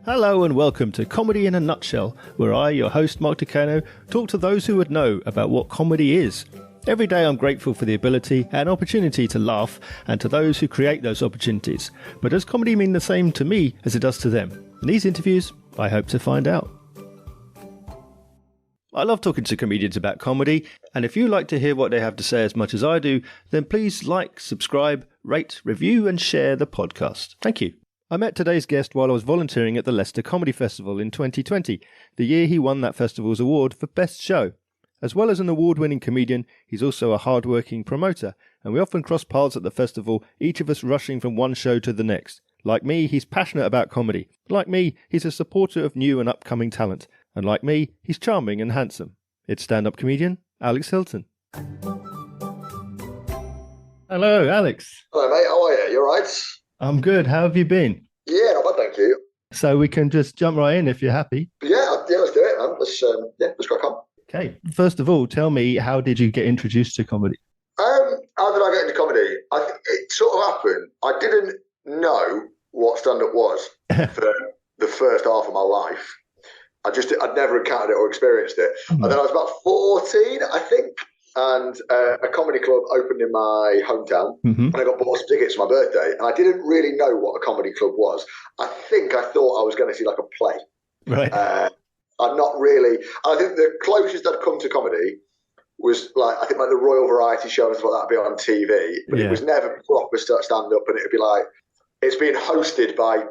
Hello and welcome to Comedy in a Nutshell, where I, your host Mark Tucano, talk to those who would know about what comedy is. Every day I'm grateful for the ability and opportunity to laugh, and to those who create those opportunities. But does comedy mean the same to me as it does to them? In these interviews, I hope to find out. I love talking to comedians about comedy, and if you like to hear what they have to say as much as I do, then please like, subscribe, rate, review and share the podcast. Thank you. I met today's guest while I was volunteering at the Leicester Comedy Festival in 2020, the year he won that festival's award for Best Show. As well as an award-winning comedian, he's also a hard-working promoter, and we often cross paths at the festival, each of us rushing from one show to the next. Like me, he's passionate about comedy. Like me, he's a supporter of new and upcoming talent. And like me, he's charming and handsome. It's stand-up comedian Alex Hylton. Hello, Alex. Hello, mate. How are you? You all right? I'm good. How have you been? Yeah, not bad, thank you. So we can just jump right in if you're happy. Yeah, let's do it, man. Let's crack on. Okay. First of all, tell me, how did you get introduced to comedy? How did I get into comedy? I think it sort of happened. I didn't know what stand-up was for the first half of my life. I'd never encountered it or experienced it. And then I was about 14, I think, and a comedy club opened in my hometown, and I got bought some tickets for my birthday, and I didn't really know what a comedy club was. I thought I was going to see like a play. Right. I'm not really. I think the closest I'd come to comedy was like the Royal Variety Show and stuff like that would be on TV, but it was never proper stand-up, and it'd be like it's being hosted by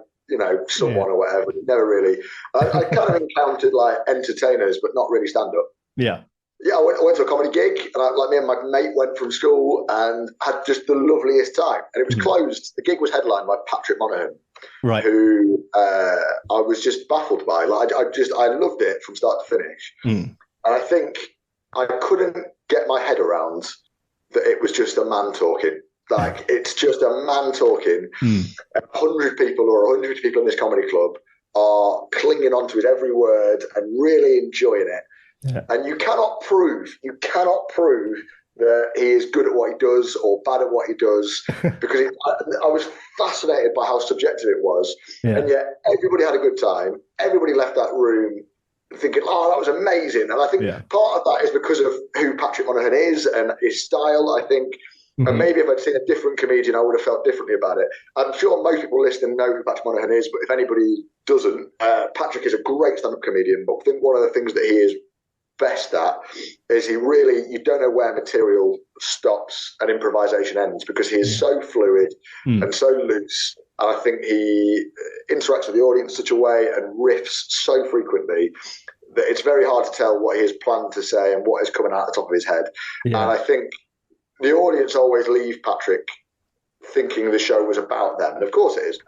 someone or whatever. Never really. I kind of encountered like entertainers, but not really stand-up. Yeah. Yeah, I went to a comedy gig, and me and my mate went from school and had just the loveliest time. And it was closed. The gig was headlined by Patrick Monaghan, right? Who I was just baffled by. Like I loved it from start to finish. And I think I couldn't get my head around that it was just a man talking. Like it's just a man talking. 100 people or 100 people in this comedy club are clinging onto his every word and really enjoying it. Yeah. And you cannot prove that he is good at what he does or bad at what he does, because I was fascinated by how subjective it was. Yeah. And yet everybody had a good time. Everybody left that room thinking, oh, that was amazing. And I think part of that is because of who Patrick Monaghan is and his style, I think. And maybe if I'd seen a different comedian, I would have felt differently about it. I'm sure most people listening know who Patrick Monaghan is, but if anybody doesn't, Patrick is a great stand-up comedian. But I think one of the things that he is best at is you don't know where material stops and improvisation ends, because he is so fluid and so loose. And I think he interacts with the audience in such a way and riffs so frequently that it's very hard to tell what he has planned to say and what is coming out the top of his head. Yeah. And I think the audience always leave Patrick thinking the show was about them. And of course it is.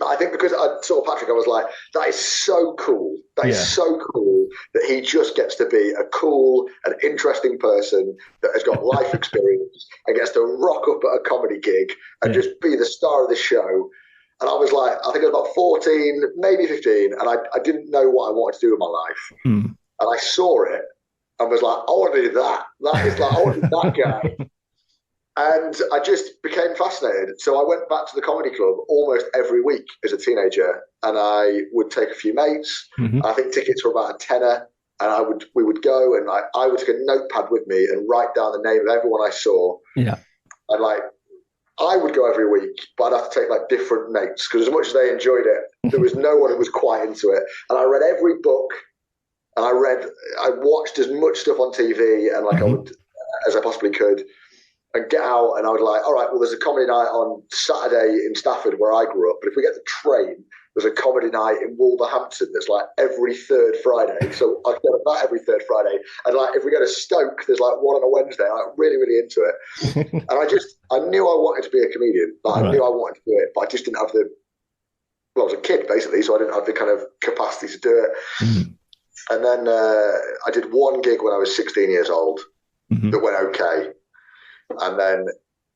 I think because I saw Patrick, I was like, that is so cool. That is so cool that he just gets to be a cool and interesting person that has got life experience and gets to rock up at a comedy gig and just be the star of the show. And I was like, I think I was about 14, maybe 15, and I didn't know what I wanted to do with my life. And I saw it and was like, I want to do that. That is like, I want to be that guy. And I just became fascinated. So I went back to the comedy club almost every week as a teenager, and I would take a few mates. I think tickets were about a tenner, and we would go, and I would take a notepad with me and write down the name of everyone I saw. Yeah. And I would go every week, but I'd have to take different mates, because as much as they enjoyed it, there was no one who was quite into it. And I read every book, and I watched as much stuff on TV and I would as I possibly could. And get out, and I would all right, well, there's a comedy night on Saturday in Stafford where I grew up, but if we get the train, there's a comedy night in Wolverhampton that's every third Friday. So I go to that every third Friday. And if we go to Stoke, there's one on a Wednesday. I'm really, really into it. And I knew I wanted to be a comedian. I knew I wanted to do it, but I just didn't have I was a kid basically, so I didn't have the kind of capacity to do it. And then I did one gig when I was 16 years old that went okay. And then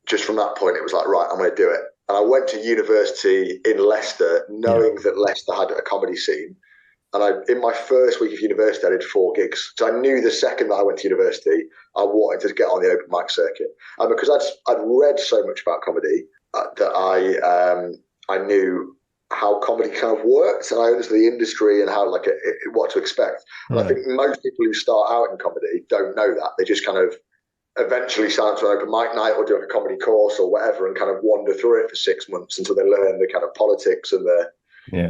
just from that point, it was right, I'm going to do it. And I went to university in Leicester, knowing that Leicester had a comedy scene. And in my first week of university, I did 4 gigs. So I knew the second that I went to university, I wanted to get on the open mic circuit. And because I'd read so much about comedy that I knew how comedy kind of works, and I understood the industry and how what to expect. And I think most people who start out in comedy don't know that. They just kind of eventually sign up to an open mic night or do a comedy course or whatever and kind of wander through it for 6 months until they learn the kind of politics and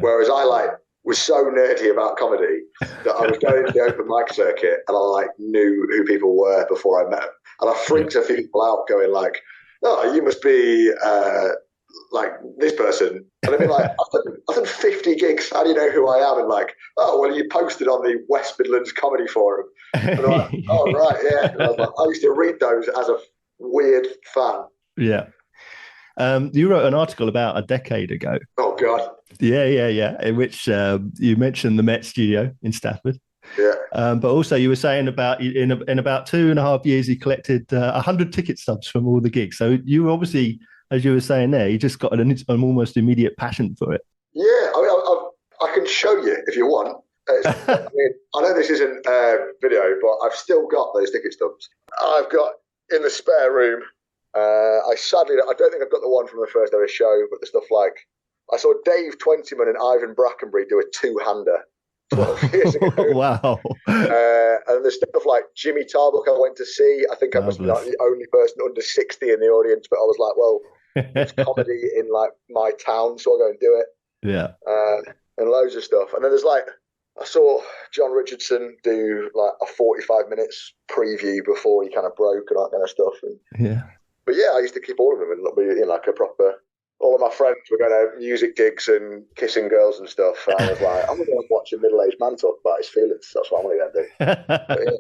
whereas I was so nerdy about comedy that I was going to the open mic circuit and I knew who people were before I met them. And I freaked a few people out going oh, you must be this person. And I'd be I've done 50 gigs. How do you know who I am? And oh, well, you posted on the West Midlands Comedy Forum. And I'm like, oh, right, yeah. And I was I used to read those as a weird fan. Yeah. You wrote an article about a decade ago. Oh, God. Yeah. In which you mentioned the Met Studio in Stafford. Yeah. But also you were saying about in about 2.5 years, you collected 100 ticket stubs from all the gigs. So you obviously, as you were saying there, you just got an almost immediate passion for it. Yeah. I can show you if you want. I know this isn't video, but I've still got those ticket stubs. I've got in the spare room. I don't think I've got the one from the first ever show, but the stuff I saw Dave Twentyman and Ivan Brackenbury do a two-hander 12 years ago. Wow. And there's stuff like Jimmy Tarbuck I went to see. I think I must be the only person under 60 in the audience, but I was well, it's comedy in my town, so I'll go and do it. Yeah. And loads of stuff. And then there's I saw John Richardson do a 45 minutes preview before he kind of broke and that kind of stuff. But yeah, I used to keep all of them in a proper. All of my friends were going to music gigs and kissing girls and stuff. And I was I'm going to watch a middle-aged man talk about his feelings. That's what I'm going to do.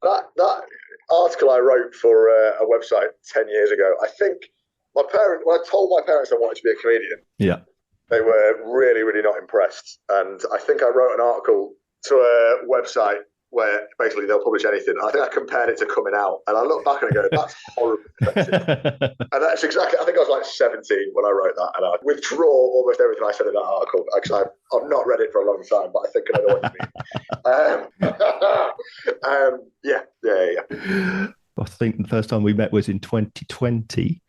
That article I wrote for a website 10 years ago, I think when I told my parents I wanted to be a comedian, they were really, really not impressed. And I think I wrote an article to a website where basically they'll publish anything. I think I compared it to Coming Out, and I look back and I go, that's horrible. And that's exactly, I think I was 17 when I wrote that, and I withdraw almost everything I said in that article, because I've not read it for a long time, but I think I know what you mean. Yeah. I think the first time we met was in 2020,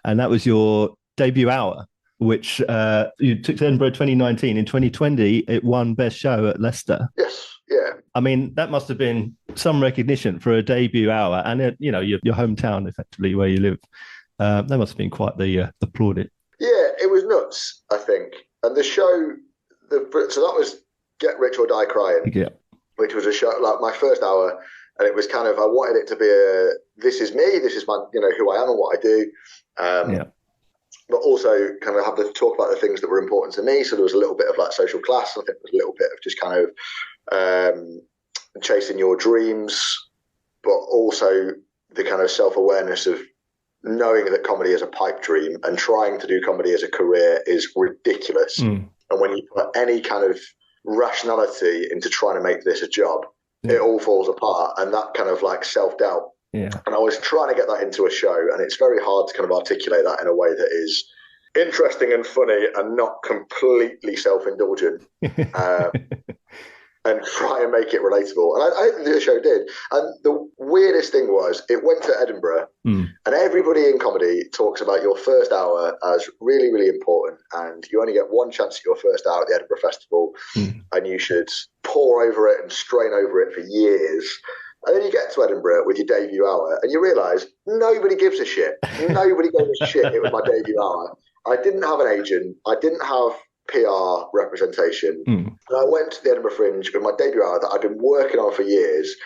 and that was your debut hour, which you took to Edinburgh 2019. In 2020, it won Best Show at Leicester. Yes, yeah. I mean, that must have been some recognition for a debut hour, and your hometown, effectively, where you live. That must have been quite the plaudit. Yeah, it was nuts, I think. And the show, so that was Get Rich or Die Crying, which was a show my first hour, and it was kind of, I wanted it to be this is me, this is my who I am and what I do. But also kind of have to talk about the things that were important to me. So there was a little bit of social class. I think there was a little bit of just kind of chasing your dreams, but also the kind of self-awareness of knowing that comedy is a pipe dream and trying to do comedy as a career is ridiculous. And when you put any kind of rationality into trying to make this a job, it all falls apart. And that kind of self-doubt. Yeah. And I was trying to get that into a show, and it's very hard to kind of articulate that in a way that is interesting and funny and not completely self-indulgent, and try and make it relatable. And I think the show did. And the weirdest thing was, it went to Edinburgh, and everybody in comedy talks about your first hour as really, really important, and you only get one chance at your first hour at the Edinburgh Festival, and you should pore over it and strain over it for years. And then you get to Edinburgh with your debut hour and you realise nobody gives a shit. Nobody gave a shit. It was my debut hour. I didn't have an agent. I didn't have PR representation. And I went to the Edinburgh Fringe with my debut hour that I'd been working on for years,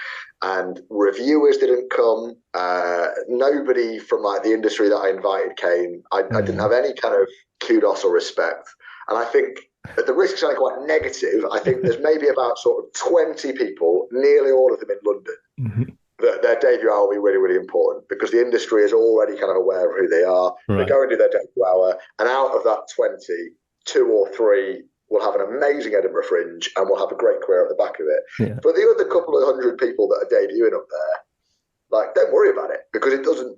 and reviewers didn't come. Nobody from the industry that I invited came. I didn't have any kind of kudos or respect. And I think, at the risk of sounding quite negative, I think there's maybe about sort of 20 people, nearly all of them in London, that their debut hour will be really, really important, because the industry is already kind of aware of who they are. Right. They go and do their debut hour, and out of that 20, 2 or 3 will have an amazing Edinburgh Fringe and will have a great career at the back of it. Yeah. But the other couple of hundred people that are debuting up there, don't worry about it, because it doesn't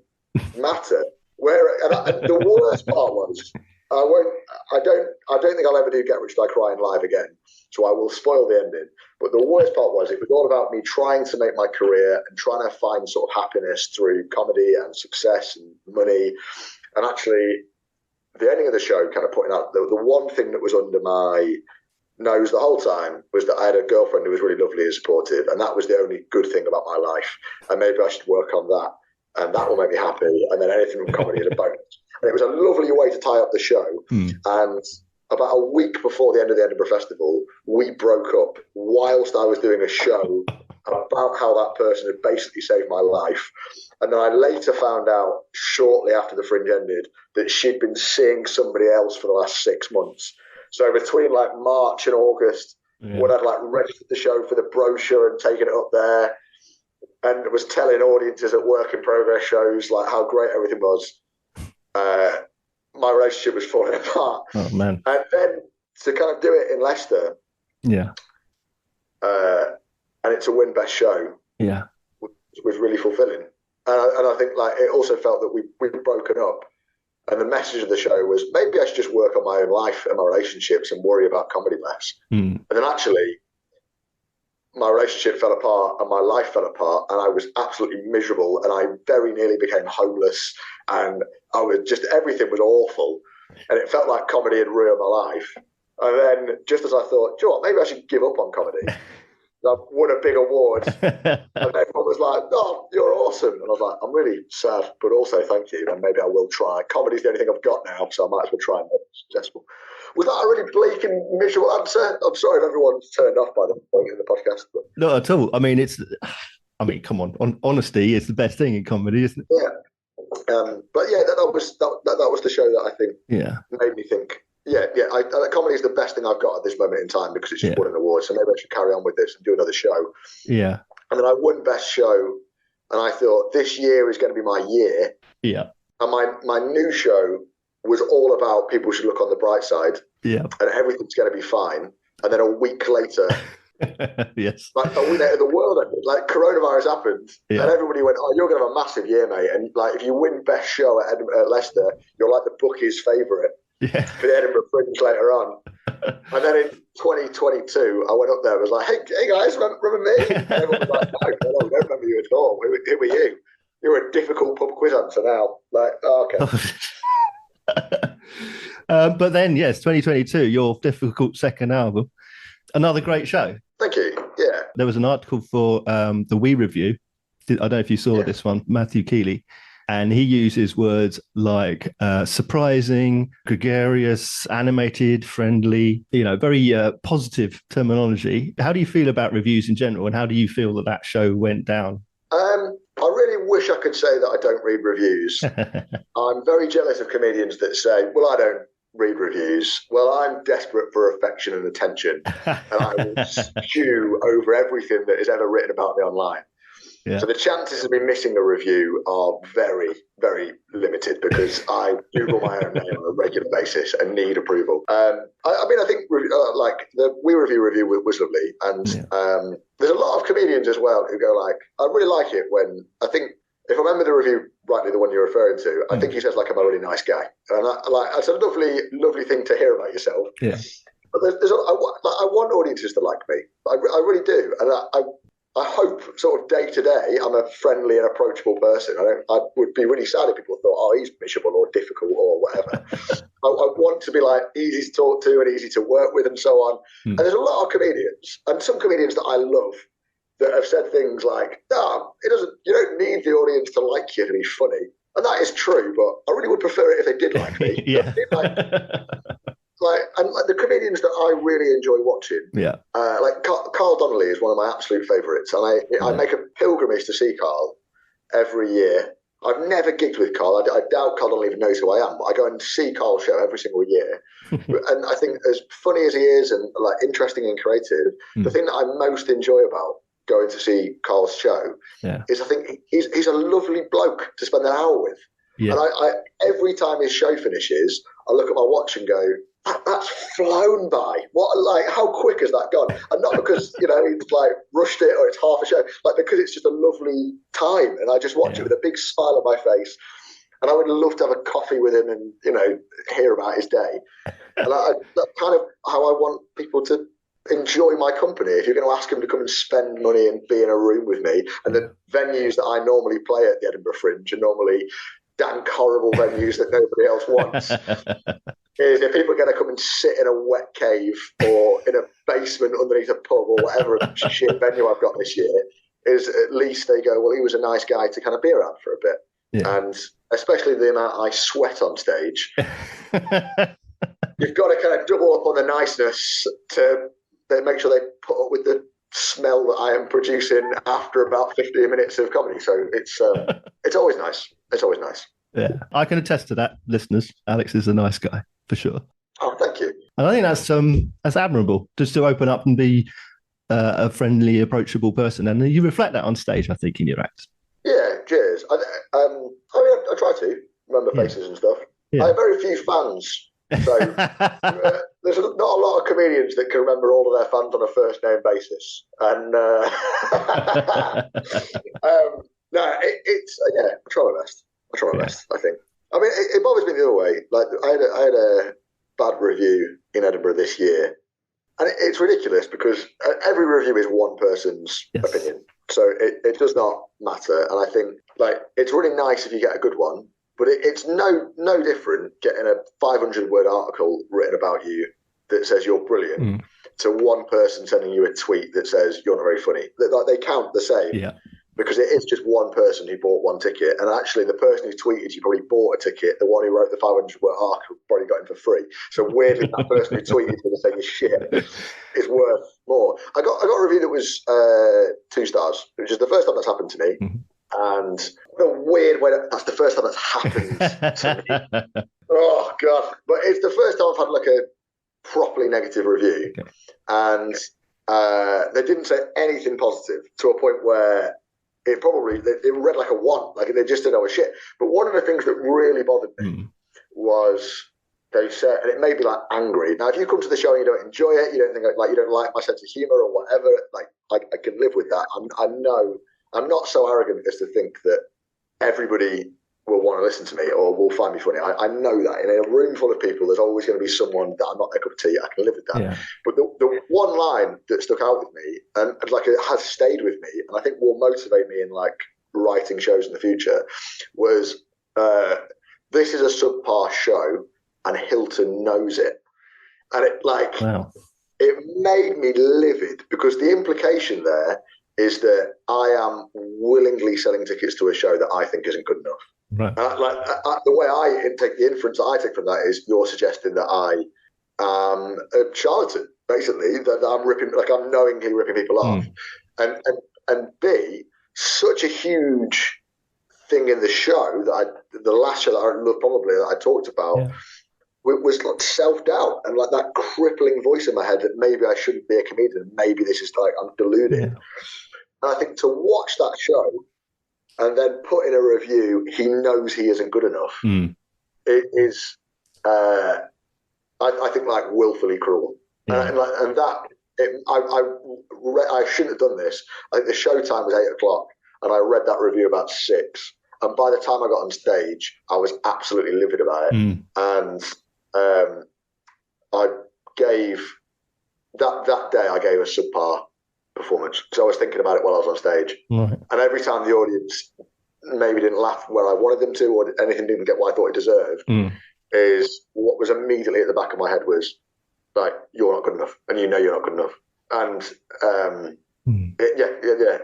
matter. And the worst part was, I don't think I'll ever do Get Rich Die Crying live again, so I will spoil the ending. But the worst part was, it was all about me trying to make my career and trying to find sort of happiness through comedy and success and money. And actually, the ending of the show, kind of putting out the one thing that was under my nose the whole time was that I had a girlfriend who was really lovely and supportive, and that was the only good thing about my life. And maybe I should work on that, and that will make me happy. And then anything from comedy is a bonus. And it was a lovely way to tie up the show. And about a week before the end of the Edinburgh Festival, we broke up whilst I was doing a show about how that person had basically saved my life. And then I later found out, shortly after the Fringe ended, that she'd been seeing somebody else for the last 6 months. So between like March and August, when I'd like registered the show for the brochure and taken it up there, and was telling audiences at work in progress shows like how great everything was, my relationship was falling apart. Oh man! And then to kind of do it in Leicester, and it to win best show, was really fulfilling. And I think like it also felt that we'd broken up. And the message of the show was maybe I should just work on my own life and my relationships and worry about comedy less. And then actually, my relationship fell apart and my life fell apart, and I was absolutely miserable, and I very nearly became homeless, and I was just, everything was awful, and it felt like comedy had ruined my life. And then just as I thought, do you know what, maybe I should give up on comedy. I won a big award, and everyone was like, "Oh, you're awesome!" And I was like, "I'm really sad, but also thank you, and maybe I will try." Comedy's the only thing I've got now, so I might as well try and make it successful. Was that a really bleak and miserable answer? I'm sorry if everyone's turned off by the point in the podcast. But... Not at all. I mean, come on. Honesty is the best thing in comedy, isn't it? Yeah. But yeah, that was the show that I think made me think. Comedy is the best thing I've got at this moment in time because it's just won an award. So maybe I should carry on with this and do another show. Yeah. And then I won best show, and I thought this year is going to be my year. Yeah. And my new show was all about people should look on the bright side. Yeah. And everything's going to be fine. And then a week later, like a week later, the world ended. Like coronavirus happened, and everybody went, "Oh, you're going to have a massive year, mate." And like, if you win best show at Leicester, you're like the bookies' favourite. For the Edinburgh Fringe later on. And then in 2022, I went up there and was like, hey guys, remember me? And everyone was like, no, we don't remember you at all. Who were you? You're a difficult pub quiz answer now. Like, oh, okay. But then, yes, 2022, your difficult second album, another great show. Thank you. Yeah. There was an article for the We Review. I don't know if you saw this one, Matthew Keeley. And he uses words like surprising, gregarious, animated, friendly, very positive terminology. How do you feel about reviews in general, and how do you feel that show went down? I really wish I could say that I don't read reviews. I'm very jealous of comedians that say, well, I don't read reviews. Well, I'm desperate for affection and attention, and I will stew over everything that is ever written about me online. Yeah. So the chances of me missing a review are very, very limited because I Google my own name on a regular basis and need approval. I think like the We Review was lovely, and there's a lot of comedians as well who go like, I really like it when, I think if I remember the review rightly, the one you're referring to, I think he says like, I'm a really nice guy, and it's a lovely thing to hear about yourself. Yeah. But I want audiences to like me. I really do, and I hope sort of day to day I'm a friendly and approachable person. I would be really sad if people thought, oh, he's miserable or difficult or whatever. I want to be like easy to talk to and easy to work with and so on. And there's a lot of comedians, and some comedians that I love, that have said things like, no, you don't need the audience to like you to be funny. And that is true, but I really would prefer it if they did like me. And the comedians that I really enjoy watching, like Carl Donnelly is one of my absolute favourites, and I make a pilgrimage to see Carl every year. I've never gigged with Carl. I doubt Carl Donnelly even knows who I am, but I go and see Carl's show every single year. And I think as funny as he is and like interesting and creative, the thing that I most enjoy about going to see Carl's show is I think he's a lovely bloke to spend an hour with. Yeah. And I every time his show finishes, I look at my watch and go, that's flown by. What, like, how quick has that gone? And not because, he's like rushed it or it's half a show, like because it's just a lovely time. And I just watch it with a big smile on my face. And I would love to have a coffee with him and, hear about his day. And that's kind of how I want people to enjoy my company. If you're going to ask them to come and spend money and be in a room with me, and the venues that I normally play at the Edinburgh Fringe are normally dank, horrible venues that nobody else wants. is if people are going to come and sit in a wet cave or in a basement underneath a pub or whatever shit venue I've got this year, is at least they go, well, he was a nice guy to kind of be around for a bit. Yeah. And especially the amount I sweat on stage, you've got to kind of double up on the niceness to make sure they put up with the smell that I am producing after about 15 minutes of comedy. So it's always nice. It's always nice. Yeah, I can attest to that, listeners. Alex is a nice guy, for sure. Oh, thank you. And I think that's admirable, just to open up and be a friendly, approachable person. And you reflect that on stage, I think, in your acts. Yeah, cheers. I try to remember faces and stuff. Yeah. I have very few fans. So there's not a lot of comedians that can remember all of their fans on a first name basis. And I try my best. I think. I mean, it bothers me the other way. Like I had a bad review in Edinburgh this year, and it's ridiculous because every review is one person's opinion, so it does not matter. And I think like it's really nice if you get a good one, but it's no different getting a 500-word article written about you that says you're brilliant to one person sending you a tweet that says you're not very funny. They count the same. Yeah. Because it is just one person who bought one ticket. And actually, the person who tweeted you probably bought a ticket. The one who wrote the 500-word article probably got him for free. So weirdly, that person who tweeted you to say your shit is worth more. I got a review that was 2 stars, which is the first time that's happened to me. And in a weird way, that's the first time that's happened to me. Oh, God. But it's the first time I've had like a properly negative review. Okay. And they didn't say anything positive to a point where it read like a 1, like they just didn't know a shit. But one of the things that really bothered me was they said, and it made me like angry. Now, if you come to the show and you don't enjoy it, you don't think like you don't like my sense of humor or whatever, like I can live with that. I know I'm not so arrogant as to think that everybody will want to listen to me or will find me funny. I know that in a room full of people, there's always going to be someone that I'm not their cup of tea. I can live with that. Yeah. But the one line that stuck out with me and like it has stayed with me, and I think will motivate me in like writing shows in the future, was this is a subpar show and Hylton knows it. And it like it made me livid because the implication there is that I am willingly selling tickets to a show that I think isn't good enough. Right. The way I take the inference that I take from that is you're suggesting that I am a charlatan, basically, that I'm ripping, like I'm knowingly ripping people off, and B, such a huge thing in the show the last show that I loved probably that I talked about was like self-doubt and like that crippling voice in my head that maybe I shouldn't be a comedian, maybe this is like I'm deluded. And I think to watch that show and then put in a review, he knows he isn't good enough. It is, I think, like willfully cruel. I shouldn't have done this. I think the show time was 8:00, and I read that review about 6. And by the time I got on stage, I was absolutely livid about it. And I gave that day. I gave a subpar performance. So I was thinking about it while I was on stage. Right. And every time the audience maybe didn't laugh where I wanted them to or anything didn't get what I thought it deserved, is what was immediately at the back of my head was like, you're not good enough. And you know you're not good enough. And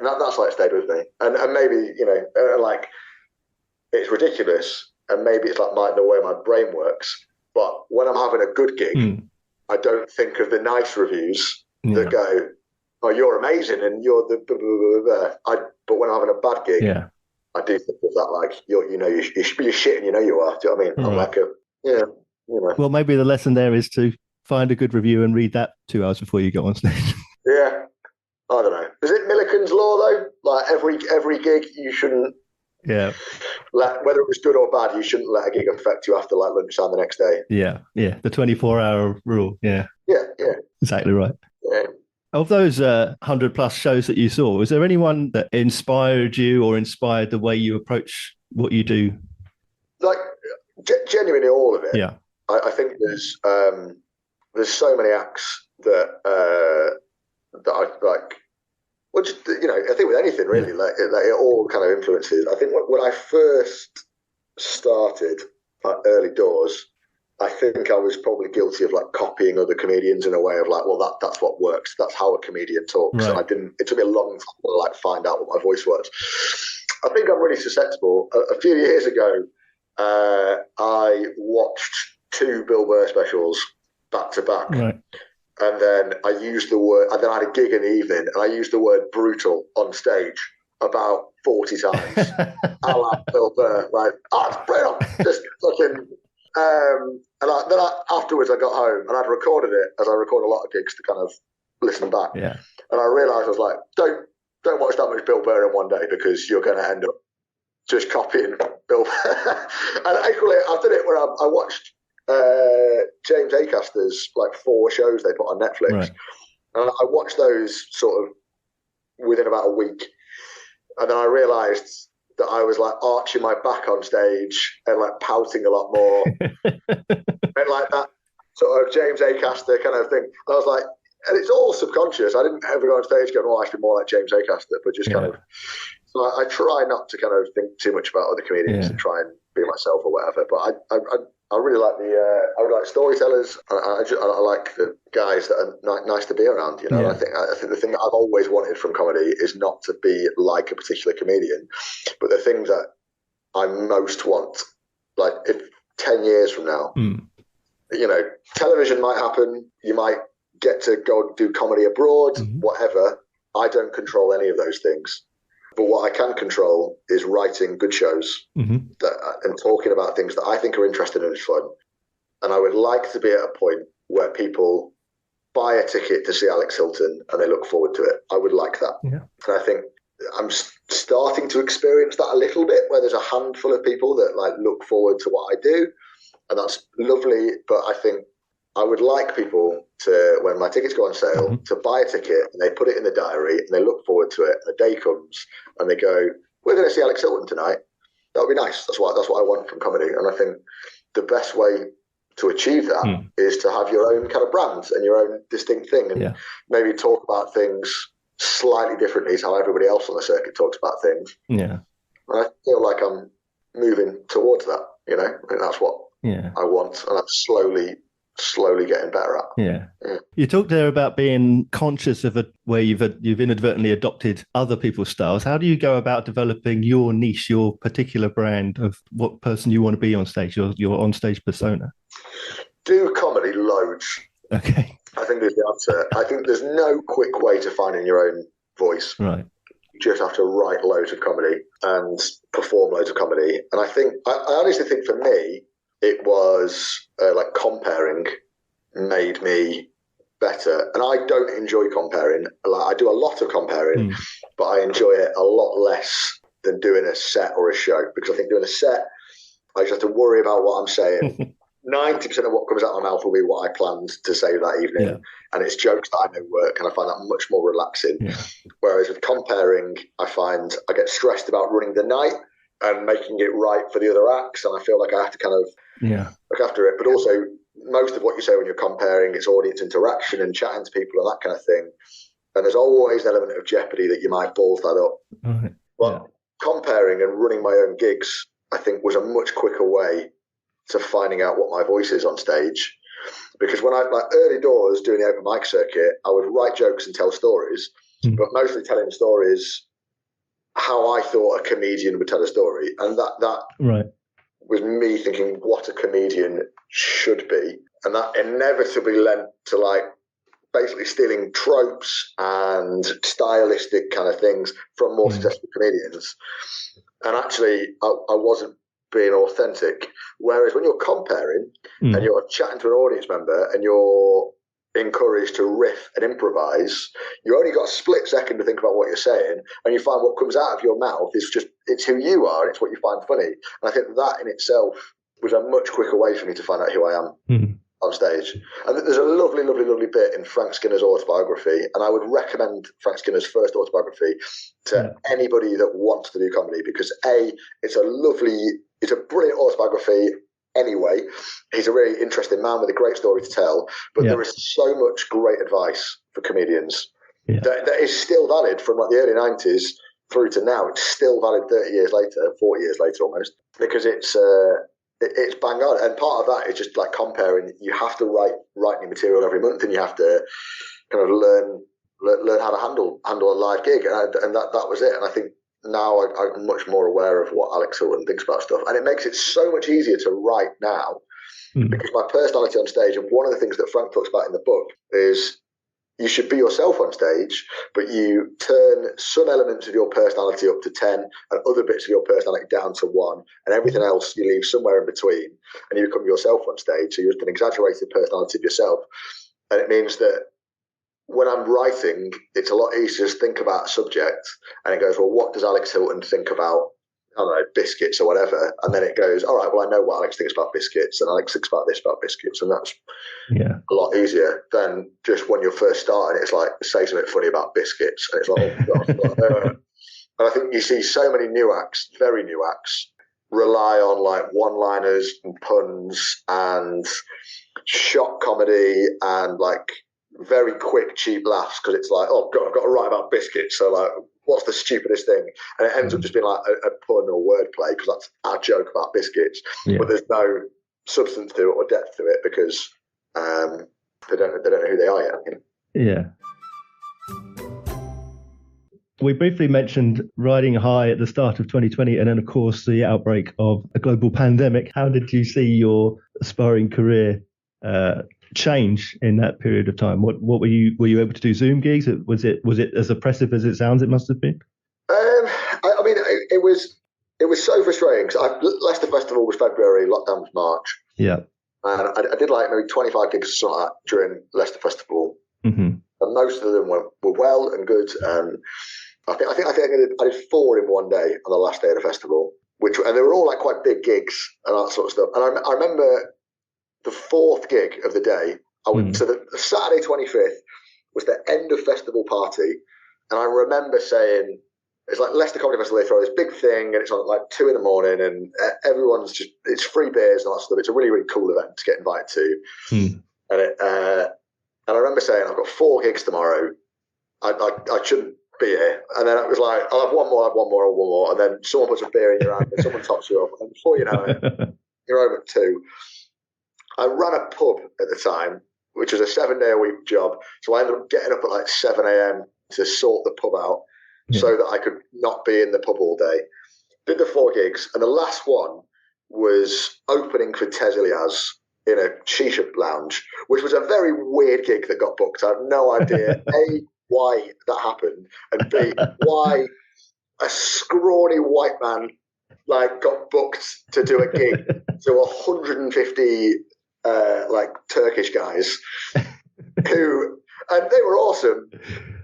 that's why it stayed with me. And maybe, like it's ridiculous and maybe it's like the way my brain works. But when I'm having a good gig, I don't think of the nice reviews that go, oh, you're amazing and you're the blah, blah, blah, blah. But when I'm having a bad gig, I do think of that like you're shit and you know you are. Do you know what I mean? I'm like Well, maybe the lesson there is to find a good review and read that 2 hours before you go on stage. Yeah, I don't know. Is it Millikan's law though? Like every gig you shouldn't. Yeah. Whether it was good or bad, you shouldn't let a gig affect you after like lunchtime the next day. Yeah. The 24-hour rule. Yeah. Yeah. Exactly right. Yeah. Of those 100+ shows that you saw, was there anyone that inspired you or inspired the way you approach what you do? Like genuinely all of it. Yeah. I think there's so many acts that I like. Well, just, I think with anything really, like it all kind of influences. I think when I first started, like early doors, I think I was probably guilty of like copying other comedians in a way of like, well, that's what works. That's how a comedian talks. Right. And it took me a long time to like find out what my voice was. I think I'm really susceptible. A few years ago, I watched 2 Bill Burr specials back to back. Right. And then I used the word, and then I had a gig in the evening, and I used the word brutal on stage about 40 times. I like Bill Burr, like, it's brutal. Just fucking. Afterwards, I got home and I'd recorded it, as I record a lot of gigs, to kind of listen back. Yeah. And I realised, I was like, don't watch that much Bill Burr in one day, because you're going to end up just copying Bill Burr. And equally, I did it when I watched James Acaster's like 4 shows they put on Netflix. Right. And I watched those sort of within about a week. And then I realised that I was like arching my back on stage and like pouting a lot more. And like that sort of James Acaster kind of thing. And I was like, and it's all subconscious. I didn't ever go on stage going, I should be more like James Acaster, but just kind of, so I try not to kind of think too much about other comedians and try and be myself or whatever. But I really like I really like storytellers. I like the guys that are nice to be around. You know, I think the thing that I've always wanted from comedy is not to be like a particular comedian, but the things that I most want, like if 10 years from now, you know, television might happen. You might get to go and do comedy abroad, whatever. I don't control any of those things. But what I can control is writing good shows and talking about things that I think are interesting and fun. And I would like to be at a point where people buy a ticket to see Alex Hylton and they look forward to it. I would like that. Yeah. And I think I'm starting to experience that a little bit, where there's a handful of people that like look forward to what I do. And that's lovely. But I think I would like people to, when my tickets go on sale, to buy a ticket and they put it in the diary and they look forward to it. And the day comes and they go, we're going to see Alex Hylton tonight. That would be nice. That's what I want from comedy. And I think the best way to achieve that is to have your own kind of brand and your own distinct thing, and maybe talk about things slightly differently to how everybody else on the circuit talks about things. Yeah. And I feel like I'm moving towards that, you know, I think that's what I want. And I'm slowly getting better at. Yeah. You talked there about being conscious of where you've inadvertently adopted other people's styles. How do you go about developing your niche, your particular brand of what person you want to be on stage, your on-stage persona? Do comedy loads. Okay. I think there's the answer. I think there's no quick way to finding your own voice. Right. You just have to write loads of comedy and perform loads of comedy. And I honestly think for me, it was like comparing made me better. And I don't enjoy comparing. Like, I do a lot of comparing, but I enjoy it a lot less than doing a set or a show, because I think doing a set, I just have to worry about what I'm saying. 90% of what comes out of my mouth will be what I planned to say that evening. And it's jokes that I know work, and I find that much more relaxing. Whereas with comparing, I find I get stressed about running the night and making it right for the other acts, and I feel like I have to kind of look after it. But also, most of what you say when you're comparing, it's audience interaction and chatting to people and that kind of thing. And there's always an element of jeopardy that you might balls that up. But comparing and running my own gigs, I think, was a much quicker way to finding out what my voice is on stage. Because when I, like early doors doing the open mic circuit, I would write jokes and tell stories, but mostly telling stories how I thought a comedian would tell a story. And that was me thinking what a comedian should be. And that inevitably led to like basically stealing tropes and stylistic kind of things from more successful comedians. And actually, I wasn't being authentic. Whereas when you're comparing and you're chatting to an audience member and you're encouraged to riff and improvise, you only got a split second to think about what you're saying, and you find what comes out of your mouth is just, it's who you are and it's what you find funny. And I think that in itself was a much quicker way for me to find out who I am on stage. And there's a lovely, lovely, lovely bit in Frank Skinner's autobiography, and I would recommend Frank Skinner's first autobiography to anybody that wants to do comedy, because it's a brilliant autobiography anyway. He's a really interesting man with a great story to tell, but there is so much great advice for comedians that is still valid from like the early 90s through to now. It's still valid 30 years later, 40 years later almost, because it's it's bang on. And part of that is just like comparing. You have to write new material every month, and you have to kind of learn how to handle a live gig, and that was it. And I think now I'm much more aware of what Alex Hylton thinks about stuff, and it makes it so much easier to write now because my personality on stage, and one of the things that Frank talks about in the book is you should be yourself on stage, but you turn some elements of your personality up to 10 and other bits of your personality down to 1, and everything else you leave somewhere in between, and you become yourself on stage. So you're just an exaggerated personality of yourself. And it means that when I'm writing, it's a lot easier to think about a subject, and it goes, well, what does Alex Hylton think about, I don't know, biscuits or whatever? And then it goes, all right, well, I know what Alex thinks about biscuits, and Alex thinks about this about biscuits. And that's a lot easier than just when you're first starting. It's like, say something funny about biscuits. And it's like, oh, God. And I think you see so many new acts, very new acts, rely on like one-liners and puns and shock comedy and like very quick, cheap laughs, because it's like, oh God, I've got to write about biscuits. So like, what's the stupidest thing? And it ends up just being like a pun or wordplay, because that's our joke about biscuits. Yeah. But there's no substance to it or depth to it because they don't know who they are yet. You know? Yeah. We briefly mentioned riding high at the start of 2020, and then of course the outbreak of a global pandemic. How did you see your aspiring career change in that period of time? What were you able to do Zoom gigs? Was it as oppressive as it sounds? It must have been. I mean, it was so frustrating because Leicester Festival was February, lockdown was March. Yeah, and I did like maybe 25 gigs or something like that during Leicester Festival, and most of them were well and good. And I think I did 4 in one day on the last day of the festival, and they were all like quite big gigs and that sort of stuff. And I remember the 4th gig of the day, so the Saturday 25th was the end of festival party. And I remember saying, it's like Leicester Comedy Festival, they throw this big thing and it's on like 2 a.m. and everyone's just, it's free beers and all that stuff. It's a really, really cool event to get invited to. And I remember saying, I've got 4 gigs tomorrow. I shouldn't be here. And then it was like, I'll have one more. And then someone puts a beer in your hand and someone tops you up. And before you know it, you're home at 2. I ran a pub at the time, which was a 7-day-a-week job. So I ended up getting up at like 7 a.m. to sort the pub out so that I could not be in the pub all day. Did the 4 gigs, and the last one was opening for Tez Ilyas in a shisha lounge, which was a very weird gig that got booked. I have no idea, A, why that happened, and B, why a scrawny white man like got booked to do a gig to 150 like Turkish guys who, and they were awesome.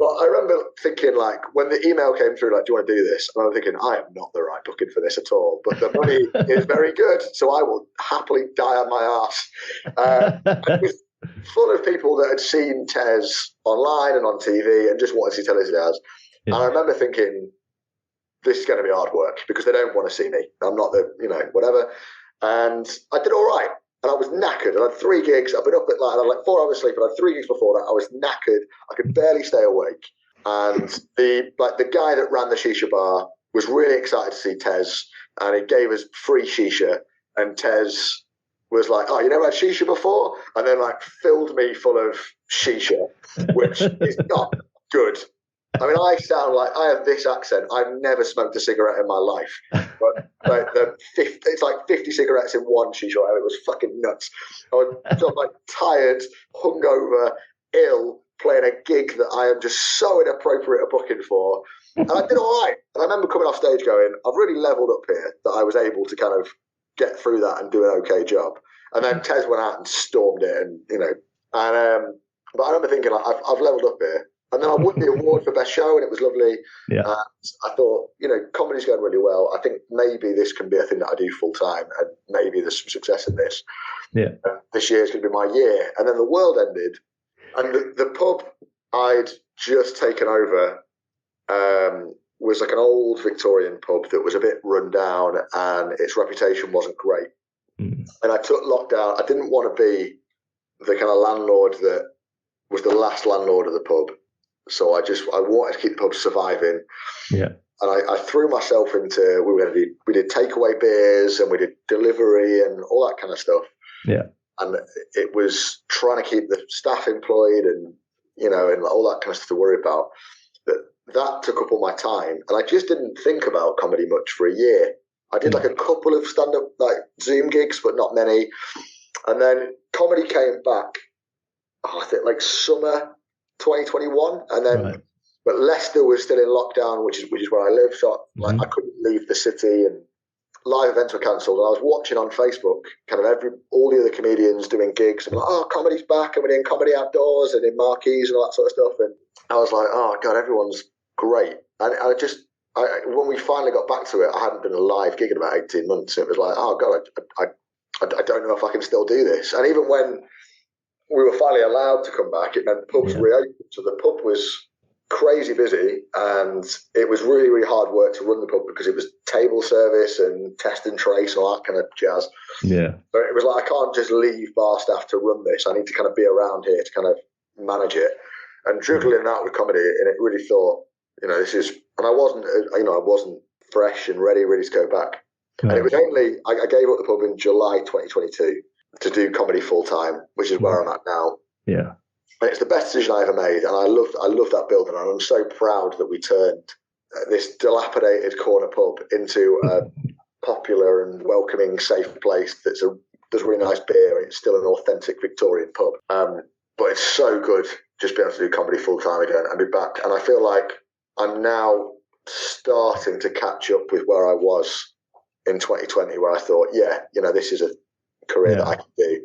But I remember thinking, like, when the email came through, like, do you want to do this? And I'm thinking, I am not the right booking for this at all. But the money is very good, so I will happily die on my arse. It was full of people that had seen Tez online and on TV and just wanted to see Tez Ilyas. And I remember thinking, this is going to be hard work because they don't want to see me. I'm not the, whatever. And I did all right. And I was knackered. I had 3 gigs. I've been up at I had like 4 hours sleep. I had 3 gigs before that. I was knackered. I could barely stay awake. And the guy that ran the shisha bar was really excited to see Tez, and he gave us free shisha. And Tez was like, "Oh, you never had shisha before?" And then like filled me full of shisha, which is not good. I mean, I sound like I have this accent. I've never smoked a cigarette in my life. But like it's like 50 cigarettes in one shisha. It was fucking nuts. I was like tired, hungover, ill, playing a gig that I am just so inappropriate a booking for. And I did all right. And I remember coming off stage going, I've really leveled up here, that I was able to kind of get through that and do an okay job. And then Tez went out and stormed it, and but I remember thinking, like, I've leveled up here. And then I won the award for best show, and it was lovely. Yeah. I thought, comedy's going really well. I think maybe this can be a thing that I do full time, and maybe there's some success in this. Yeah. This year is going to be my year. And then the world ended, and the pub I'd just taken over was like an old Victorian pub that was a bit run down, and its reputation wasn't great. And I took lockdown. I didn't want to be the kind of landlord that was the last landlord of the pub. So I wanted to keep the pub surviving. Yeah. I threw myself into. We did takeaway beers and we did delivery and all that kind of stuff. Yeah. And it was trying to keep the staff employed and and all that kind of stuff to worry about. That took up all my time, and I just didn't think about comedy much for a year. I did like a couple of stand-up like Zoom gigs, but not many. And then comedy came back. I think like summer 2021, and then but Leicester was still in lockdown, which is where I live, so like I couldn't leave the city, and live events were cancelled. And I was watching on Facebook kind of all the other comedians doing gigs, and like, oh, comedy's back, and we're doing comedy outdoors and in marquees and all that sort of stuff. And I was like, oh god, everyone's great. And when we finally got back to it, I hadn't done a live gig in about 18 months. And it was like, oh god, I don't know if I can still do this. And even when we were finally allowed to come back, it meant pubs reopened. So the pub was crazy busy, and it was really, really hard work to run the pub because it was table service and test and trace and all that kind of jazz. Yeah. So it was like, I can't just leave bar staff to run this. I need to kind of be around here to kind of manage it. And juggling that with comedy, and it really thought, this is, and I wasn't fresh and ready to go back. And it was only, I gave up the pub in July 2022 to do comedy full time, which is where I'm at now. Yeah. And it's the best decision I ever made. And I love that building. And I'm so proud that we turned this dilapidated corner pub into a popular and welcoming, safe place does really nice beer. And it's still an authentic Victorian pub. But it's so good just being able to do comedy full time again and be back. And I feel like I'm now starting to catch up with where I was in 2020, where I thought, this is a career that I can do.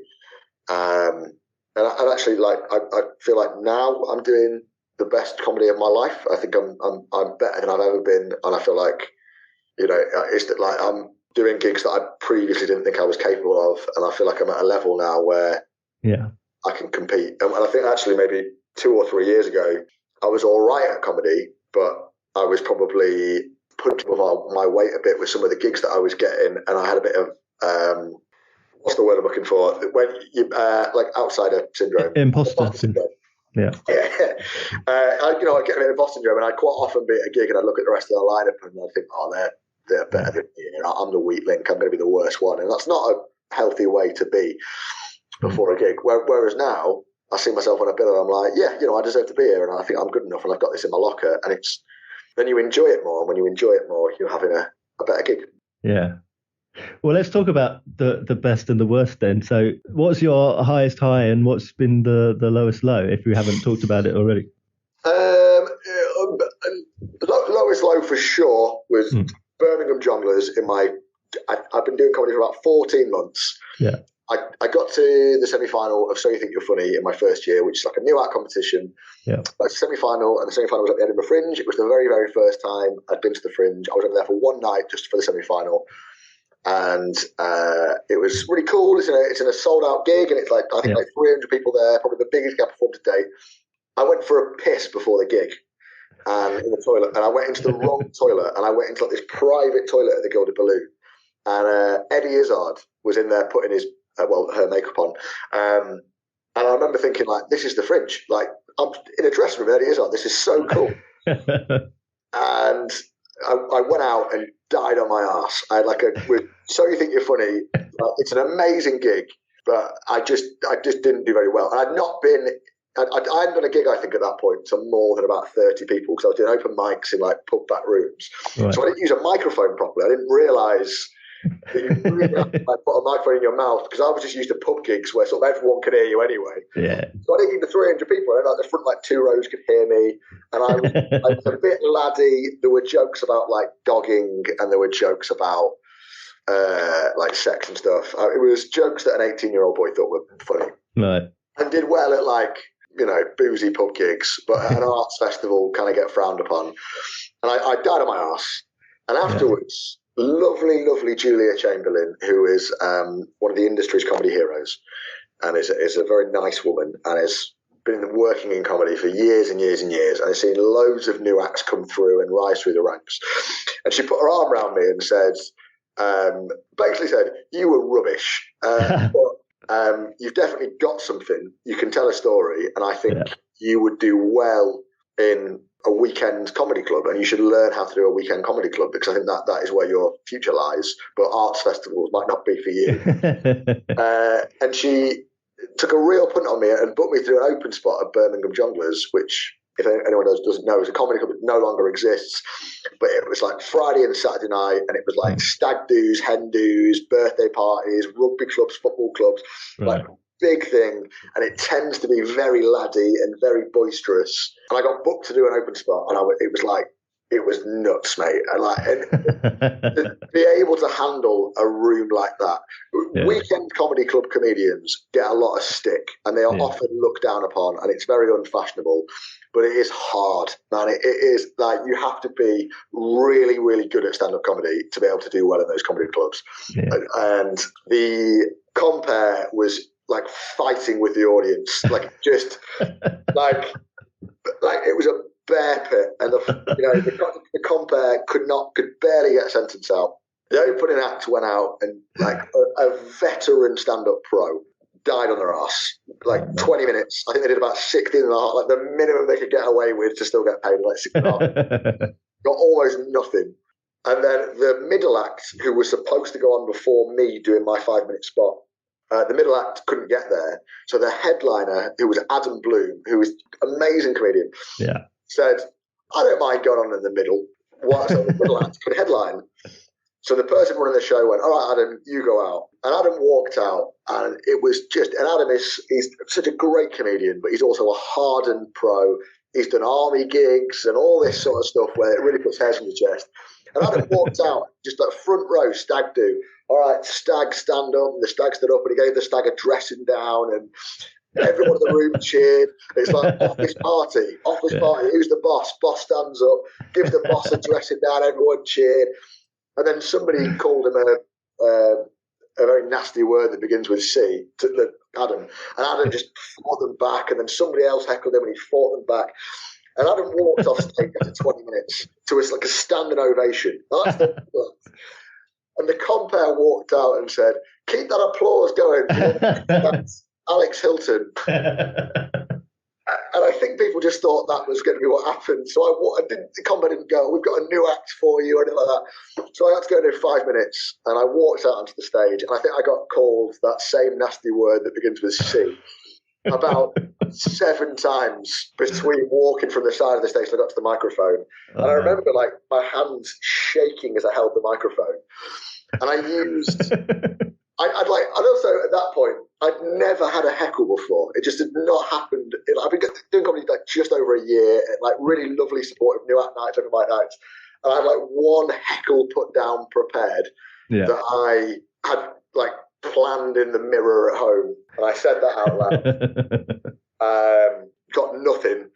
And actually, like, I feel like now I'm doing the best comedy of my life. I think I'm better than I've ever been, and I feel like, it's that like I'm doing gigs that I previously didn't think I was capable of, and I feel like I'm at a level now where I can compete. And I think actually maybe 2 or 3 years ago, I was all right at comedy, but I was probably putting above my weight a bit with some of the gigs that I was getting, and I had a bit of what's the word I'm looking for? When you like outsider syndrome, imposter syndrome. Yeah. I get a bit of imposter syndrome, and I quite often be at a gig and I look at the rest of the lineup and I think, oh, they're better than me. I'm the weak link. I'm going to be the worst one, and that's not a healthy way to be before a gig. Whereas now, I see myself on a bill and I'm like, I deserve to be here, and I think I'm good enough, and I've got this in my locker, and then you enjoy it more. And when you enjoy it more, you're having a better gig. Yeah. Well, let's talk about the best and the worst then. So what's your highest high and what's been the lowest low, if we haven't talked about it already? Lowest low for sure was Birmingham Jongleurs. I've been doing comedy for about 14 months. Yeah. I got to the semi-final of So You Think You're Funny in my first year, which is like a new art competition. Yeah. That's the semi-final, and the semi-final was at the Edinburgh Fringe. It was the very, very first time I'd been to the Fringe. I was over there for one night just for the semi-final. And it was really cool. It's in a sold-out gig, and it's like, I think like 300 people there, probably the biggest gig I performed to date. I went for a piss before the gig, and in the toilet, and I went into the wrong toilet, and I went into like this private toilet at the Gilded Balloon, and Eddie Izzard was in there putting her makeup on, and I remember thinking, like, this is the Fringe, like, I'm in a dressing room with Eddie Izzard, this is so cool. And I went out and died on my arse. I had with So You Think You're Funny, it's an amazing gig, but I just didn't do very well. And I'd not been, I hadn't done a gig, I think, at that point to more than about 30 people, because I was doing open mics in like pub back rooms. Right. So I didn't use a microphone properly. I didn't realise that you really have to put a microphone in your mouth, because I was just used to pub gigs where sort of everyone could hear you anyway. Yeah. So I didn't need the 300 people. And like the front like 2 rows could hear me, and I was a bit laddie. There were jokes about like dogging, and there were jokes about like sex and stuff. It was jokes that an 18-year-old boy thought were funny. Right. And did well at like, boozy pub gigs, but at an arts festival kind of get frowned upon. And I died on my arse. And afterwards, lovely, lovely Julia Chamberlain, who is one of the industry's comedy heroes, and is a very nice woman, and has been working in comedy for years and years and years, and has seen loads of new acts come through and rise through the ranks. And she put her arm around me and said, basically said, you were rubbish, but you've definitely got something. You can tell a story, and I think you would do well in a weekend comedy club, and you should learn how to do a weekend comedy club, because I think that is where your future lies. But arts festivals might not be for you. And she took a real punt on me and booked me through an open spot at Birmingham Jongleurs, which, if anyone doesn't know, is a comedy club that no longer exists. But it was like Friday and Saturday night, and it was like stag do's, hen do's, birthday parties, rugby clubs, football clubs, like big thing. And it tends to be very laddie and very boisterous. And I got booked to do an open spot, and it was nuts, mate. And to be able to handle a room like that. Weekend comedy club comedians get a lot of stick, and they are often looked down upon, and it's very unfashionable. But it is hard, man. It is like you have to be really, really good at stand-up comedy to be able to do well in those comedy clubs. Yeah. And the compere was like fighting with the audience, like just like it was a bear pit, and the compere could barely get a sentence out. The opening act went out, and like a veteran stand-up pro died on their ass. Like 20 minutes. I think they did about 16 and a half, like the minimum they could get away with to still get paid, like 16 and a half. Got almost nothing. And then the middle act, who was supposed to go on before me doing my 5-minute spot, the middle act couldn't get there. So the headliner, who was Adam Bloom, who was an amazing comedian, said, I don't mind going on in the middle. So the middle act could headline. So the person running the show went, all right, Adam, you go out. And Adam walked out, and it was just, and Adam he's such a great comedian, but he's also a hardened pro. He's done army gigs and all this sort of stuff where it really puts hairs on your chest. And Adam walked out, just like front row, stag do. All right, stag, stand up. And the stag stood up, and he gave the stag a dressing down, and everyone in the room cheered. It's like office party. Who's the boss? Boss stands up, gives the boss a dressing down, everyone cheered. And then somebody called him a very nasty word that begins with C to Adam. And Adam just fought them back. And then somebody else heckled him, and he fought them back. And Adam walked off stage after 20 minutes to like a standing ovation. And the compere walked out and said, keep that applause going. That's Alex Hylton. And I think people just thought that was going to be what happened. So the compere didn't go, we've got a new act for you, or anything like that. So I had to go and do 5 minutes, and I walked out onto the stage, and I think I got called that same nasty word that begins with C about 7 times between walking from the side of the stage till I got to the microphone. And I remember like my hands shaking as I held the microphone. And I used... I'd also at that point, I'd never had a heckle before. It just had not happened. I've been doing comedy like just over a year, like really lovely supportive new act nights, open mic nights, and I had like one heckle put down prepared that I had like planned in the mirror at home, and I said that out loud. Got nothing,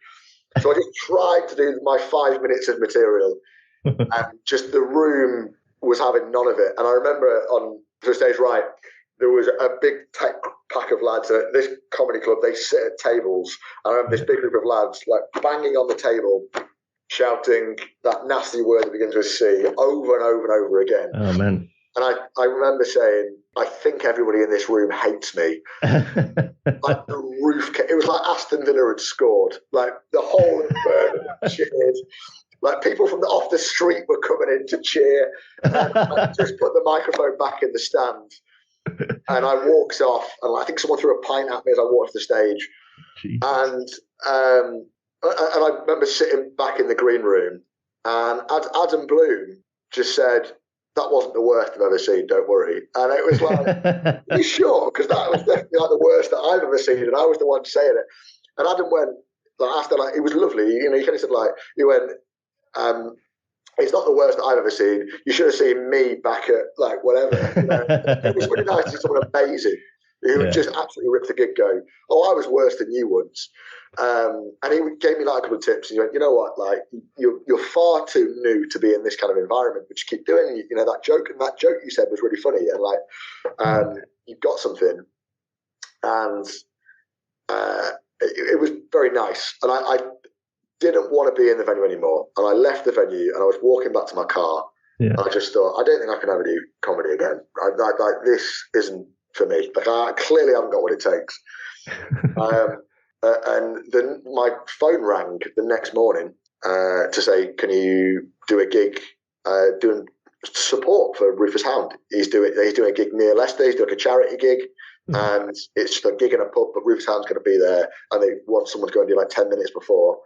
so I just tried to do my 5 minutes of material, and just the room was having none of it. And I remember on the stage right, there was a big pack of lads at this comedy club. They sit at tables. And I remember this big group of lads like banging on the table, shouting that nasty word that begins with C over and over and over again. Oh, man. And I remember saying, I think everybody in this room hates me. Like the roof, it was like Aston Villa had scored. Like the whole of Birmingham cheered. Like people from off the street were coming in to cheer. And I just put the microphone back in the stand, and I walked off. And I think someone threw a pint at me as I walked off the stage. Jeez. And I remember sitting back in the green room, and Adam Bloom just said, "That wasn't the worst I've ever seen. Don't worry." And it was like, "Are you sure?" Because that was definitely like the worst that I've ever seen, and I was the one saying it. And Adam went, like, after, like, it was lovely. You know, he kind of said, like, he went, it's not the worst that I've ever seen. You should have seen me back at like whatever. You know? It was really nice to see someone amazing who just absolutely ripped the gig going, oh, I was worse than you once. And he gave me like a couple of tips, and he went, you know what, like you're far too new to be in this kind of environment, but you keep doing, you know, that joke you said was really funny, and like you've got something. And it was very nice. And I didn't want to be in the venue anymore, and I left the venue, and I was walking back to my car, and I just thought, I don't think I can ever do comedy again. Like this isn't for me. Like I clearly haven't got what it takes. And then my phone rang the next morning, to say, can you do a gig doing support for Rufus Hound? He's doing a gig near Leicester. He's doing a charity gig, and it's just a gig in a pub, but Rufus Hound's going to be there, and they want someone to go and do like 10 minutes before.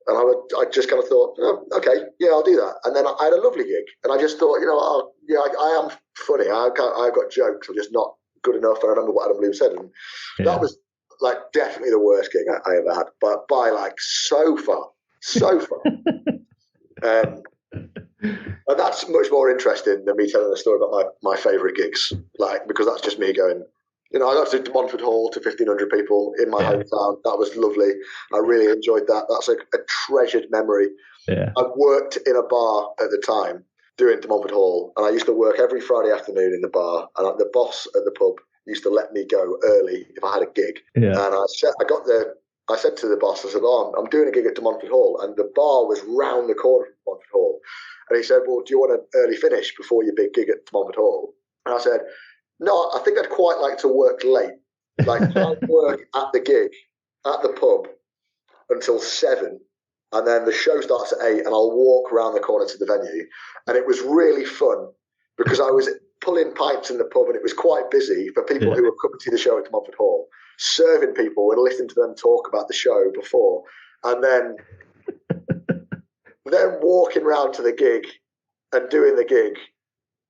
And I just kind of thought, oh, okay, yeah, I'll do that. And then I had a lovely gig, and I just thought, I am funny. I've got jokes. I'm just not good enough. And I remember what Adam Bloom said, and that was like definitely the worst gig I ever had, but by like so far. And that's much more interesting than me telling a story about my favourite gigs, like, because that's just me going, I got to Montford Hall to 1,500 people in my hometown. That was lovely. I really enjoyed that. That's a treasured memory. Yeah. I worked in a bar at the time doing to Montford Hall, and I used to work every Friday afternoon in the bar, and the boss at the pub used to let me go early if I had a gig. Yeah. And I said to the boss, I said, I'm doing a gig at De Montfort Hall, and the bar was round the corner from Montfort Hall. And he said, well, do you want an early finish before your big gig at De Montfort Hall? And I said, no, I think I'd quite like to work late. Like, I'd work at the gig, at the pub, until 7, and then the show starts at 8, and I'll walk around the corner to the venue. And it was really fun, because I was pulling pints in the pub, and it was quite busy for people who were coming to the show at De Montfort Hall, serving people and listening to them talk about the show before, and then walking around to the gig and doing the gig,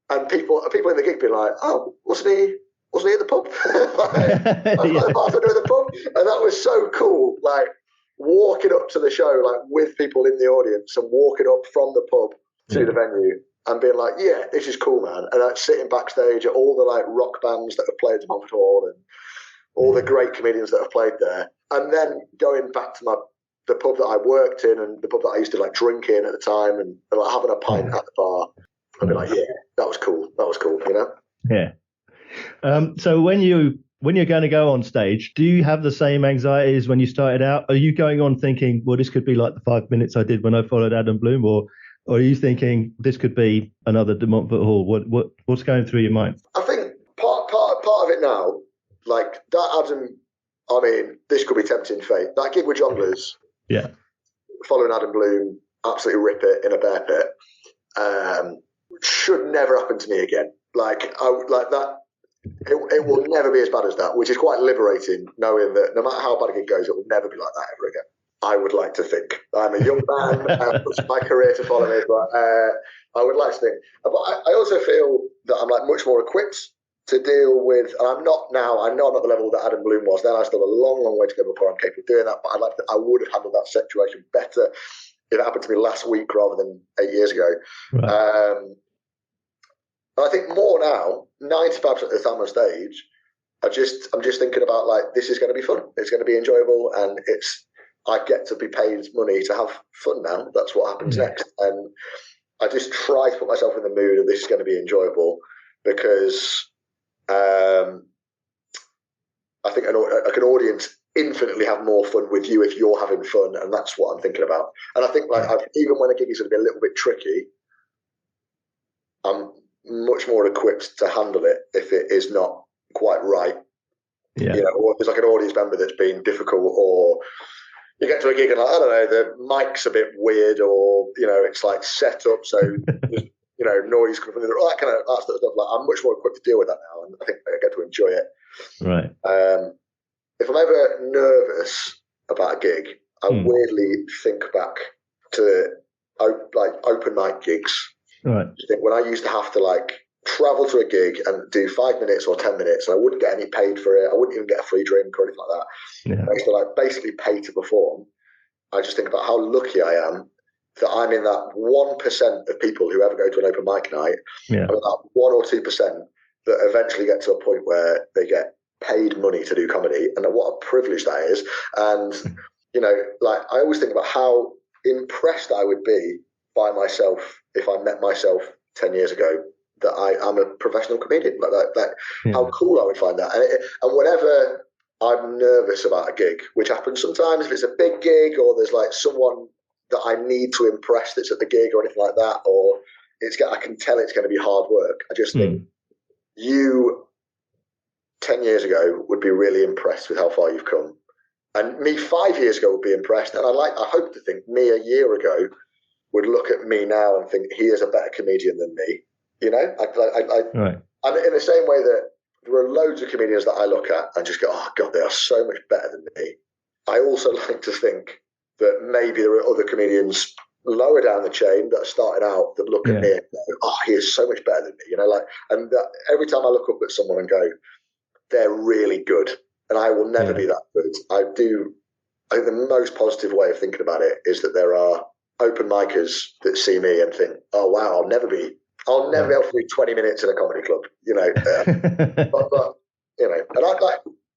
and people in the gig being like, "Oh, wasn't he at the pub?" The bartender at the pub, and that was so cool. Like walking up to the show, like with people in the audience, and walking up from the pub to the venue, and being like, "Yeah, this is cool, man." And like sitting backstage at all the like rock bands that have played at Montfort Hall and all the great comedians that have played there, and then going back to the pub that I worked in and the pub that I used to like drink in at the time, and like having a pint at the bar. I'd be like, yeah, that was cool, Yeah. So when you're going to go on stage, do you have the same anxieties when you started out? Are you going on thinking, well, this could be like the 5 minutes I did when I followed Adam Bloom, or are you thinking this could be another De Montfort Hall? What's going through your mind? I think part of it now, like that Adam, I mean, this could be tempting fate. That gig with Jongleurs, following Adam Bloom, absolutely rip it in a bear pit. Should never happen to me again. Like that. It will never be as bad as that, which is quite liberating, knowing that no matter how bad a gig goes, it will never be like that ever again. I would like to think. I'm a young man. It's my career to follow me, but I would like to think. But I also feel that I'm like much more equipped to deal with. And I'm not now. I know I'm not the level that Adam Bloom was then. I still have a long, long way to go before I'm capable of doing that. But I would have handled that situation better if it happened to me last week rather than 8 years ago. Right. I think more now, 95% of the time on stage, I'm just thinking about like, this is going to be fun. It's going to be enjoyable, and I get to be paid money to have fun now. That's what happens next. And I just try to put myself in the mood of this is going to be enjoyable, because I think an audience infinitely have more fun with you if you're having fun, and that's what I'm thinking about. And I think like even when a gig is going to be a little bit tricky, I'm much more equipped to handle it if it is not quite right. Yeah. Or if there's like an audience member that's been difficult, or you get to a gig and like, I don't know, the mic's a bit weird, or it's like set up so there's, noise coming from all that kind of that stuff. Like, I'm much more equipped to deal with that now, and I think I get to enjoy it. Right. If I'm ever nervous about a gig, I weirdly think back to like open mic gigs. Right. When I used to have to like travel to a gig and do 5 minutes or 10 minutes, and I wouldn't get any paid for it. I wouldn't even get a free drink or anything like that. Yeah. I used to like basically pay to perform. I just think about how lucky I am that I'm in that 1% of people who ever go to an open mic night. Yeah. I'm in that 1 or 2% that eventually get to a point where they get paid money to do comedy, and what a privilege that is. And like I always think about how impressed I would be by myself if I met myself 10 years ago that I'm a professional comedian. Like that how cool I would find that. And whenever I'm nervous about a gig, which happens sometimes if it's a big gig, or there's like someone that I need to impress that's at the gig or anything like that, or I can tell it's going to be hard work. I just think you 10 years ago would be really impressed with how far you've come. And me 5 years ago would be impressed, and I hope to think me a year ago would look at me now and think he is a better comedian than me. You know, Right. And in the same way that there are loads of comedians that I look at and just go, oh God, they are so much better than me. I also like to think that maybe there are other comedians lower down the chain that are starting out that look at me and go, oh, he is so much better than me. You know, and every time I look up at someone and go, they're really good, and I will never be that good. I think the most positive way of thinking about it is that there are open micers that see me and think, oh wow, I'll never be able to do 20 minutes in a comedy club, you know. But you know, and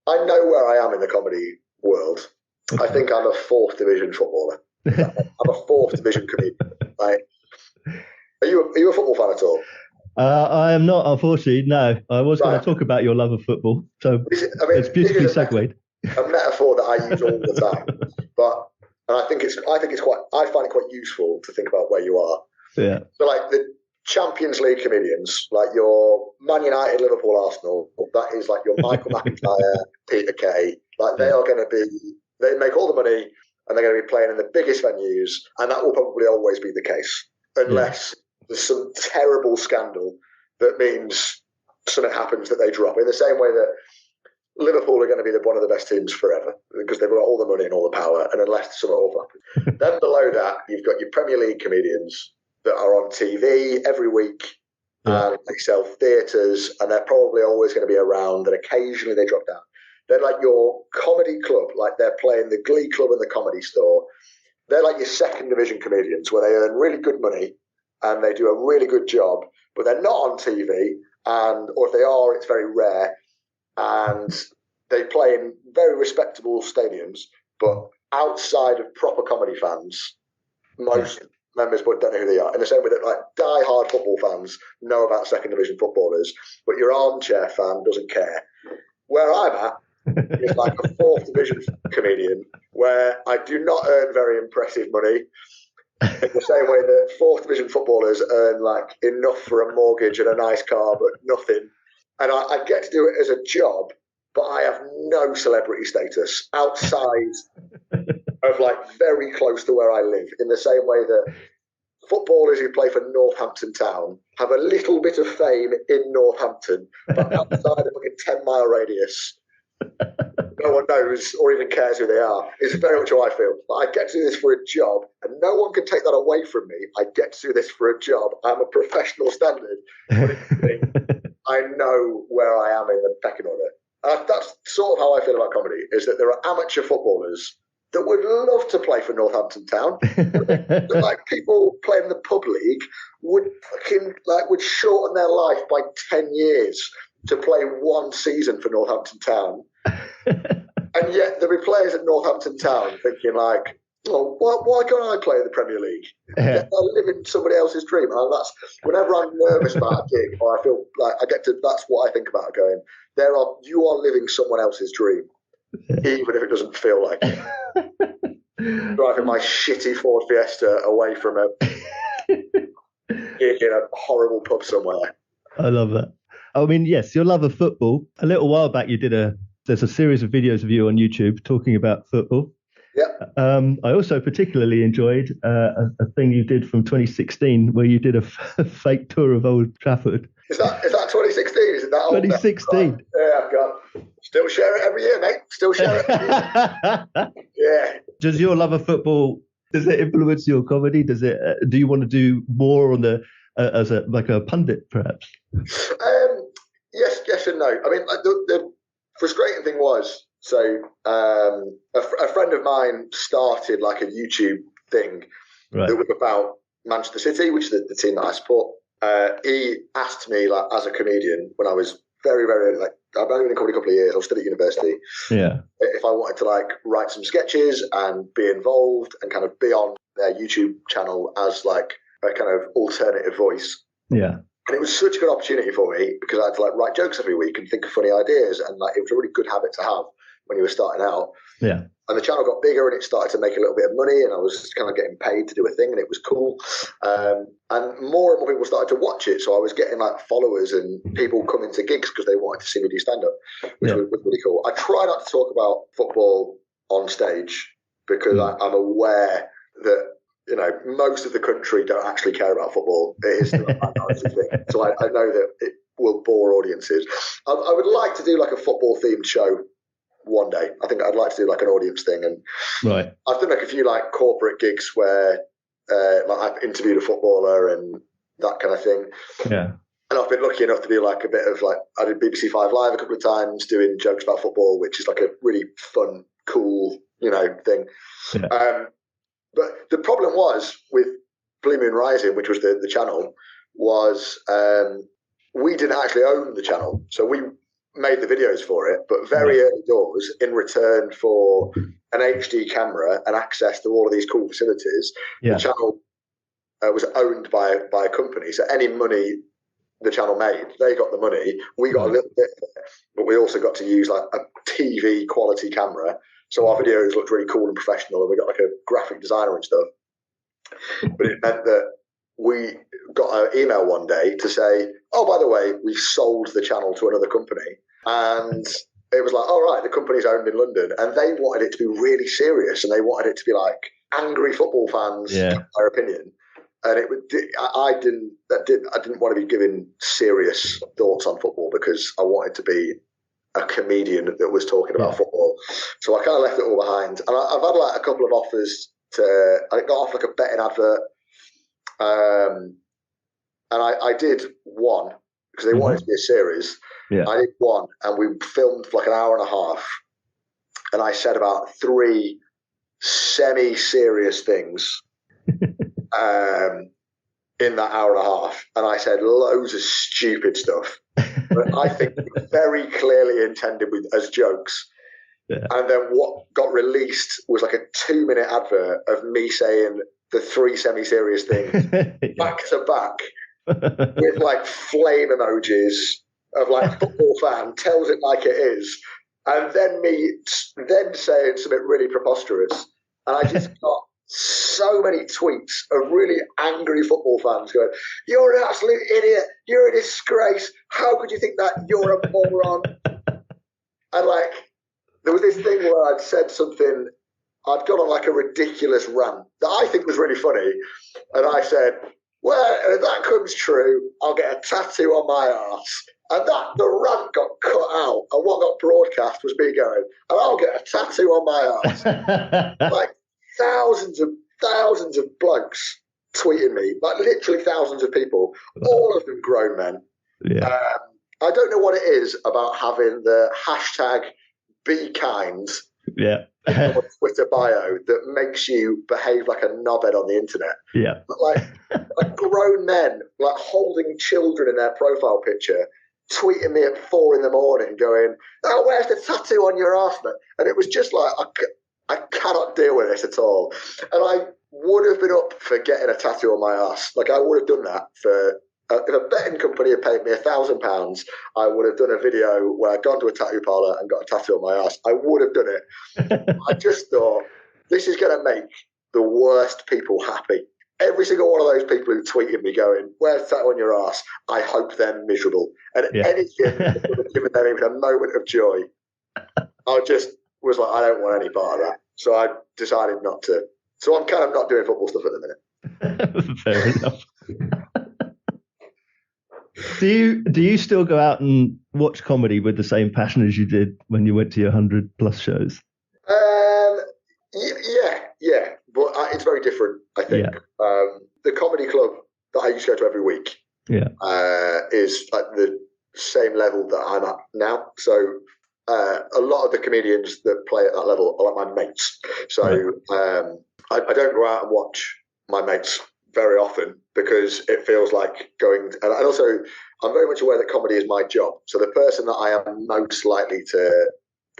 I know where I am in the comedy world. Okay. I think I'm a 4th division footballer. I'm a 4th division comedian. Right? Are you a football fan at all? I am not, unfortunately. No, I was going to talk about your love of football, so it's beautifully segued. A metaphor that I use all the time, and I find it quite useful to think about where you are. Yeah. So like the Champions League comedians, like your Man United, Liverpool, Arsenal, that is like your Michael McIntyre, Peter Kay. Like they are going to be, they make all the money and they're going to be playing in the biggest venues, and that will probably always be the case, unless there's some terrible scandal that means something happens that they drop. In the same way that Liverpool are going to be one of the best teams forever because they've got all the money and all the power, and unless something awful happens. Then below that, you've got your Premier League comedians that are on TV every week, and they sell theatres, and they're probably always going to be around, and occasionally they drop down. They're like your comedy club, like they're playing the Glee Club and the Comedy Store. They're like your 2nd division comedians where they earn really good money and they do a really good job, but they're not on TV, or if they are, it's very rare. And they play in very respectable stadiums, but outside of proper comedy fans, most members don't know who they are. In the same way that like die-hard football fans know about 2nd division footballers, but your armchair fan doesn't care. Where I'm at is like a 4th division comedian where I do not earn very impressive money. In the same way that 4th division footballers earn like enough for a mortgage and a nice car, but nothing. And I get to do it as a job, but I have no celebrity status outside of like very close to where I live. In the same way that footballers who play for Northampton Town have a little bit of fame in Northampton, but outside of like a 10-mile radius, no one knows or even cares who they are. It's very much how I feel. I get to do this for a job, and no one can take that away from me. I get to do this for a job. I'm a professional standard. I know where I am in the pecking order. That's sort of how I feel about comedy, is that there are amateur footballers that would love to play for Northampton Town. But like people playing in the pub league would shorten their life by 10 years to play one season for Northampton Town. And yet there'll be players at Northampton Town thinking like, oh, why can't I play in the Premier League? I live in somebody else's dream. And that's whenever I'm nervous about a gig, or I feel like that's what I think about going, you are living someone else's dream, even if it doesn't feel like it. Driving my shitty Ford Fiesta away from a gig in a horrible pub somewhere. I love that. I mean, yes, your love of football. A little while back, there's a series of videos of you on YouTube talking about football. Yeah. I also particularly enjoyed a thing you did from 2016 where you did a fake tour of Old Trafford. Is that 2016? Is it that old? 2016. Right. Yeah, I've got. Still share it every year, mate. Still share it every year. Yeah. Does your love of football, does it influence your comedy? Does it? Do you want to do more on the as a pundit, perhaps? Yes and no. I mean, the frustrating thing was, so a friend of mine started like a YouTube thing that was about Manchester City, which is the team that I support. He asked me, like, as a comedian, when I was very, very like, I've only been in comedy a couple of years. I was still at university. Yeah. If I wanted to like write some sketches and be involved and kind of be on their YouTube channel as like a kind of alternative voice. Yeah. And it was such a good opportunity for me because I had to like write jokes every week and think of funny ideas, and like it was a really good habit to have when you were starting out. Yeah. And the channel got bigger and it started to make a little bit of money, and I was kind of getting paid to do a thing, and it was cool. And more people started to watch it, so I was getting like followers and people coming to gigs because they wanted to see me do stand up, which was really cool. I try not to talk about football on stage because I'm aware that, you know, most of the country don't actually care about football. It is still a minority thing. So I know that it will bore audiences. I would like to do like a football themed show one day. I think I'd like to do like an audience thing. And right. I've done like a few like corporate gigs where like I've interviewed a footballer and that kind of thing. Yeah. And I've been lucky enough to do like a bit of like, I did BBC 5 Live a couple of times doing jokes about football, which is like a really fun, cool, you know, thing. Yeah. But the problem was with Blue Moon Rising, which was the channel, was we didn't actually own the channel. So we made the videos for it, but very early doors, in return for an HD camera and access to all of these cool facilities, the channel was owned by a company. So any money the channel made, they got the money, we got a little bit of it, but we also got to use like a TV quality camera. So our videos looked really cool and professional, and we got like a graphic designer and stuff. But it meant that we got an email one day to say, oh, by the way, we've sold the channel to another company. And it was like, all right, the company's owned in London. And they wanted it to be really serious, and they wanted it to be like angry football fans, their opinion. And I didn't want to be giving serious thoughts on football because I wanted to be a comedian that was talking about football. So I kind of left it all behind. And I've had like a couple of offers I got off like a betting advert. And I did one because they wanted it to be a series. Yeah. I did one and we filmed for like an hour and a half. And I said about 3 semi-serious things in that hour and a half. And I said loads of stupid stuff. But I think very clearly intended as jokes. Yeah. And then what got released was like a 2-minute advert of me saying the 3 semi-serious things back to back with like flame emojis of like football fan tells it like it is, and then me saying something really preposterous. And I just got so many tweets of really angry football fans going, "You're an absolute idiot. You're a disgrace. How could you think that? You're a moron." And like, there was this thing where I'd said something, I'd gone on like a ridiculous rant that I think was really funny. And I said, well, if that comes true, I'll get a tattoo on my arse. And the rant got cut out. And what got broadcast was me going, and I'll get a tattoo on my arse. Like thousands of blokes tweeting me, like literally thousands of people, all of them grown men. Yeah. I don't know what it is about having the hashtag be kind on Twitter bio that makes you behave like a knobhead on the internet. Yeah. But like grown men, like holding children in their profile picture, tweeting me at 4 a.m. going, "Oh, where's the tattoo on your arse, man?" And it was just like, I cannot deal with this at all. And I would have been up for getting a tattoo on my arse. Like I would have done that for. If a betting company had paid me £1,000, I would have done a video where I'd gone to a tattoo parlour and got a tattoo on my arse. I would have done it. I just thought, this is going to make the worst people happy. Every single one of those people who tweeted me going, "Where's the tattoo on your arse?" I hope they're miserable. And anything that would have given them even a moment of joy, I just was like, I don't want any part of that. So I decided not to. So I'm kind of not doing football stuff at the minute. Fair enough. Do you still go out and watch comedy with the same passion as you did when you went to your 100+ shows? Yeah, but it's very different, I think. Yeah. The comedy club that I used to go to every week is at the same level that I'm at now. So a lot of the comedians that play at that level are like my mates. So I don't go out and watch my mates very often because it feels like going, and also I'm very much aware that comedy is my job. So the person that I am most likely to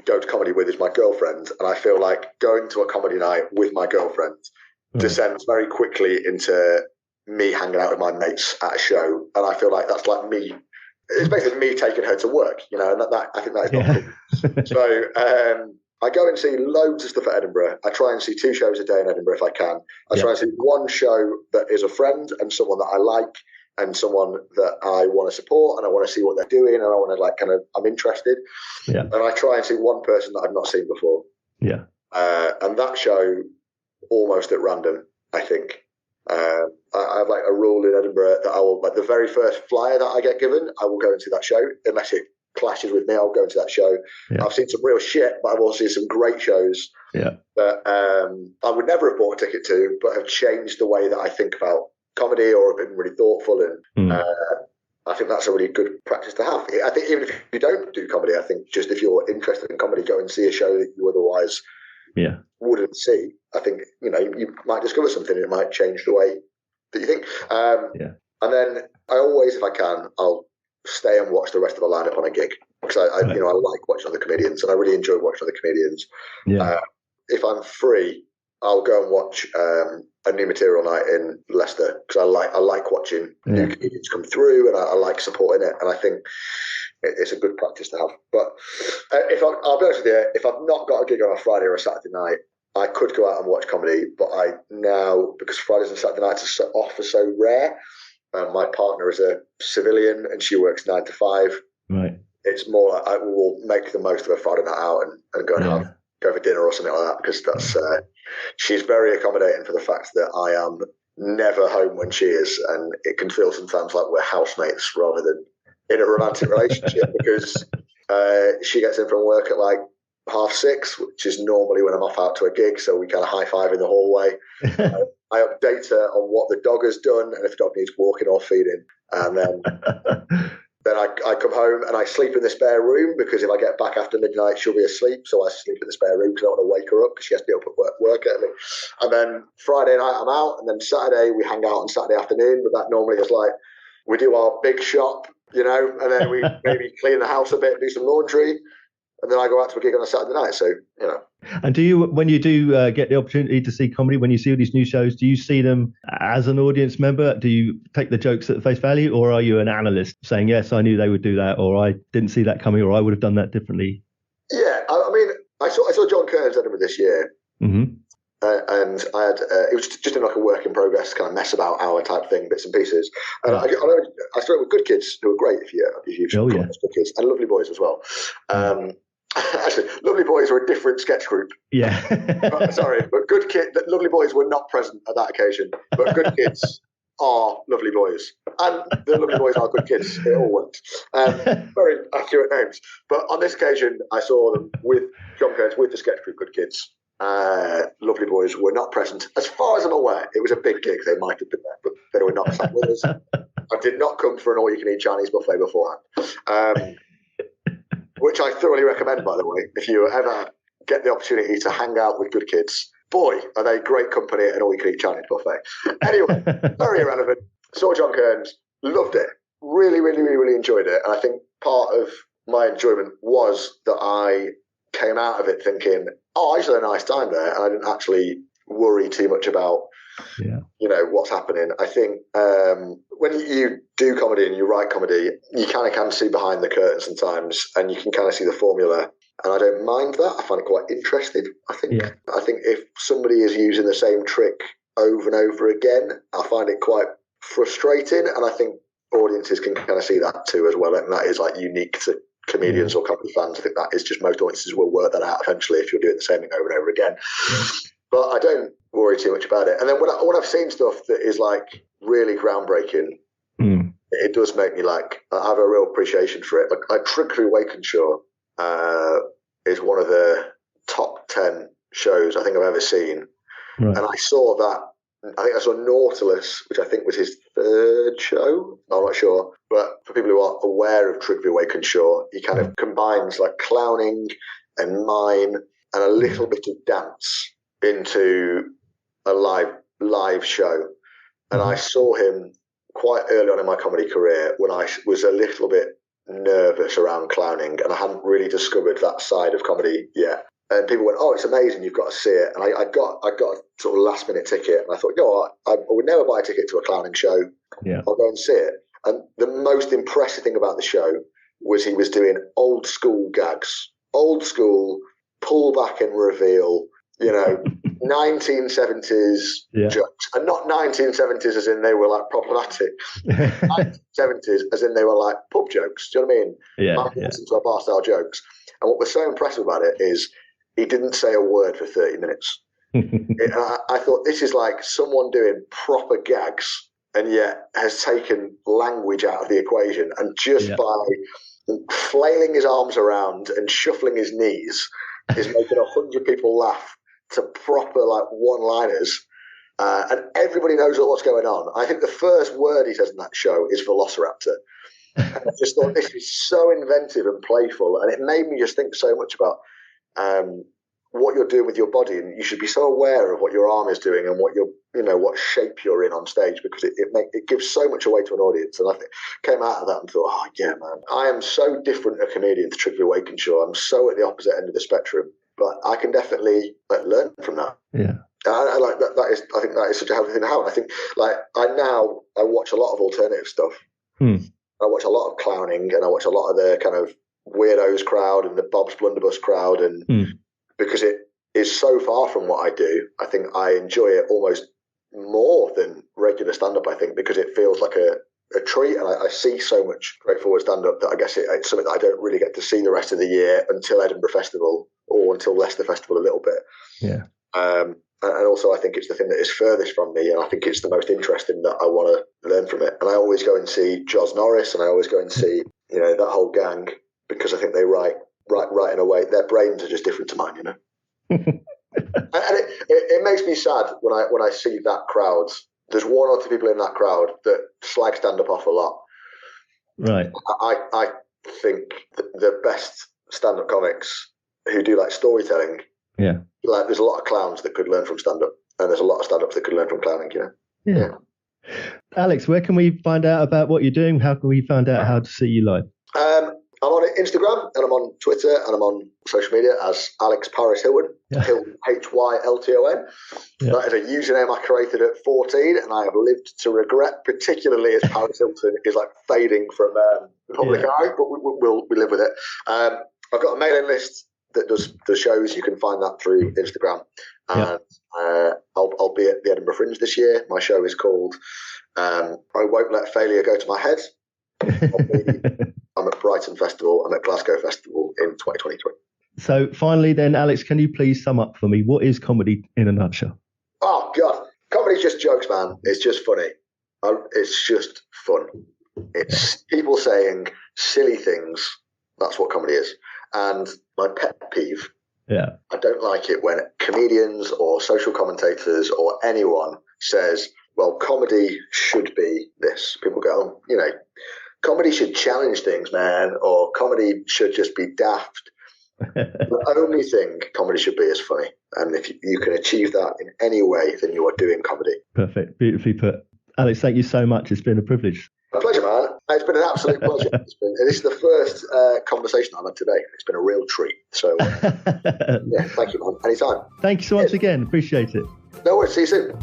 go to comedy with is my girlfriend, and I feel like going to a comedy night with my girlfriend descends very quickly into me hanging out with my mates at a show, and I feel like that's like me. It's basically me taking her to work, you know, and that I think that is not cool. So I go and see loads of stuff at Edinburgh. I try and see 2 shows a day in Edinburgh if I can. I try and see one show that is a friend and someone that I like and someone that I want to support, and I want to see what they're doing, and I want to I'm interested. Yeah. And I try and see one person that I've not seen before. Yeah. And that show, almost at random, I think. I have like a rule in Edinburgh that I will, like the very first flyer that I get given, I will go and see that show. Unless it clashes with me, I'll go into that show. Yeah. I've seen some real shit, but I've also seen some great shows that I would never have bought a ticket to, but have changed the way that I think about comedy or have been really thoughtful. And I think that's a really good practice to have. I think even if you don't do comedy, I think just if you're interested in comedy, go and see a show that you otherwise wouldn't see. I think, you might discover something and it might change the way that you think. And then I always, if I can, I'll stay and watch the rest of the lineup on a gig, because I like watching other comedians and I really enjoy watching other comedians. If I'm free, I'll go and watch a new material night in Leicester, because I like watching new comedians come through, and I like supporting it, and I think it's a good practice to have. But I'll be honest with you, if I've not got a gig on a Friday or a Saturday night, I could go out and watch comedy, but I now, because Fridays and Saturday nights are so rare, my partner is a civilian and she works 9 to 5. Right. It's more like I will make the most of a Friday night out and go and go for dinner or something like that, because that's she's very accommodating for the fact that I am never home when she is, and it can feel sometimes like we're housemates rather than in a romantic relationship, because she gets in from work at like 6:30, which is normally when I'm off out to a gig, so we kind of high-five in the hallway. I update her on what the dog has done and if the dog needs walking or feeding, and then I come home and I sleep in the spare room, because if I get back after midnight, she'll be asleep. So I sleep in the spare room because I don't want to wake her up, because she has to be up at work early. And then Friday night I'm out, and then Saturday we hang out on Saturday afternoon. But that normally is like we do our big shop, and then we maybe clean the house a bit, do some laundry, and then I go out to a gig on a Saturday night. So, And do you, when you do get the opportunity to see comedy, when you see all these new shows, do you see them as an audience member? Do you take the jokes at face value, or are you an analyst saying, yes, I knew they would do that, or I didn't see that coming, or I would have done that differently? Yeah, I mean, I saw John Kearns Edinburgh this year. Mm-hmm. And I had it was just in like a work in progress kind of mess about hour type thing, bits and pieces. And I started with Good Kids, who are great if you've Good Kids, and Lovely Boys as well. Actually, Lovely Boys were a different sketch group. Yeah. Sorry, but Lovely Boys were not present at that occasion. But Good Kids are Lovely Boys, and the Lovely Boys are Good Kids. It all worked. Very accurate names. But on this occasion, I saw them with John Kearns with the sketch group Good Kids. Lovely Boys were not present. As far as I'm aware, it was a big gig. They might have been there, but they were not sat with us. I did not come for an all-you-can-eat Chinese buffet beforehand, which I thoroughly recommend, by the way. If you ever get the opportunity to hang out with Good Kids, boy, are they great company at an all-you-can-eat Chinese buffet. Anyway, very irrelevant. Saw John Kearns, loved it. Really, really, really, really enjoyed it. And I think part of my enjoyment was that I came out of it thinking, I just had a nice time there, and I didn't actually worry too much about what's happening. I think when you do comedy and you write comedy, you kind of can see behind the curtain sometimes, and you can kind of see the formula, and I don't mind that. I find it quite interesting. I think if somebody is using the same trick over and over again, I find it quite frustrating, and I think audiences can kind of see that too as well, and that is like unique to comedians or comedy fans. I think that is just, most audiences will work that out eventually if you're doing the same thing over and over again. But I don't worry too much about it. And then when I've seen stuff that is like really groundbreaking, it does make me I have a real appreciation for it. Like Trickery Wakenshaw is one of the top 10 shows I think I've ever seen. Right. And I saw that. I think I saw Nautilus, which I think was his 3rd show. I'm not sure. But for people who are aware of Trickery Wakenshaw, he kind of combines like clowning and mime and a little bit of dance into a live show. And I saw him quite early on in my comedy career when I was a little bit nervous around clowning, and I hadn't really discovered that side of comedy yet. And people went, "Oh, it's amazing! You've got to see it." And I got a sort of last minute ticket, and I thought, I would never buy a ticket to a clowning show. Yeah, I'll go and see it. And the most impressive thing about the show was he was doing old school gags, old school pull back and reveal, 1970s jokes, and not 1970s as in they were like problematic, 1970s as in they were like pub jokes. Do you know what I mean? Into a bar style jokes. And what was so impressive about it is he didn't say a word for 30 minutes. I thought, this is like someone doing proper gags and yet has taken language out of the equation, and just by flailing his arms around and shuffling his knees is making 100 people laugh to proper like one-liners. And everybody knows what's going on. I think the first word he says in that show is Velociraptor. And I just thought, this is so inventive and playful, and it made me just think so much about what you're doing with your body, and you should be so aware of what your arm is doing and what what shape you're in on stage, because it gives so much away to an audience. And I think came out of that and thought, oh yeah, man, I am so different a comedian to Trigger Wakenshaw. I'm so at the opposite end of the spectrum, but I can definitely learn from that. Yeah. I like that. I think that is such a healthy thing to have. I think I watch a lot of alternative stuff. I watch a lot of clowning, and I watch a lot of the kind of weirdos crowd and the Bob's Blunderbuss crowd, and because it is so far from what I do, I think I enjoy it almost more than regular stand-up, I think, because it feels like a treat, and I see so much straightforward stand-up that I guess it's something that I don't really get to see the rest of the year until Edinburgh Festival or until Leicester Festival a little bit. Yeah. And also I think it's the thing that is furthest from me, and I think it's the most interesting that I want to learn from it. And I always go and see Jos Norris, and I always go and see, that whole gang, because I think they write in a way, their brains are just different to mine, And it makes me sad when I see that crowd. There's one or two people in that crowd that slag stand-up off a lot. Right. I think the best stand-up comics who do like storytelling, like there's a lot of clowns that could learn from stand-up, and there's a lot of stand-ups that could learn from clowning, Yeah. Alex, where can we find out about what you're doing? How can we find out how to see you live? I'm on Instagram, and I'm on Twitter, and I'm on social media as Alex Paris Hylton, Hylton, Hylton. Yeah. That is a username I created at 14, and I have lived to regret, particularly as Paris Hilton is like fading from the public eye, but we live with it. I've got a mailing list that does the shows. You can find that through Instagram. And I'll be at the Edinburgh Fringe this year. My show is called I Won't Let Failure Go to My Head. I'm at Brighton Festival. I'm at Glasgow Festival in 2023. So finally then, Alex, can you please sum up for me, what is comedy in a nutshell? Oh, God. Comedy's just jokes, man. It's just funny. It's just fun. It's people saying silly things. That's what comedy is. And my pet peeve, I don't like it when comedians or social commentators or anyone says, well, comedy should be this. People go, comedy should challenge things, man, or comedy should just be daft. The only thing comedy should be is funny. And if you can achieve that in any way, then you are doing comedy. Perfect. Beautifully put. Alex, thank you so much. It's been a privilege. My pleasure, man. It's been an absolute pleasure. This is the first conversation I've had today. It's been a real treat. So, thank you, man. Anytime. Thank you so much again. Appreciate it. No worries. See you soon.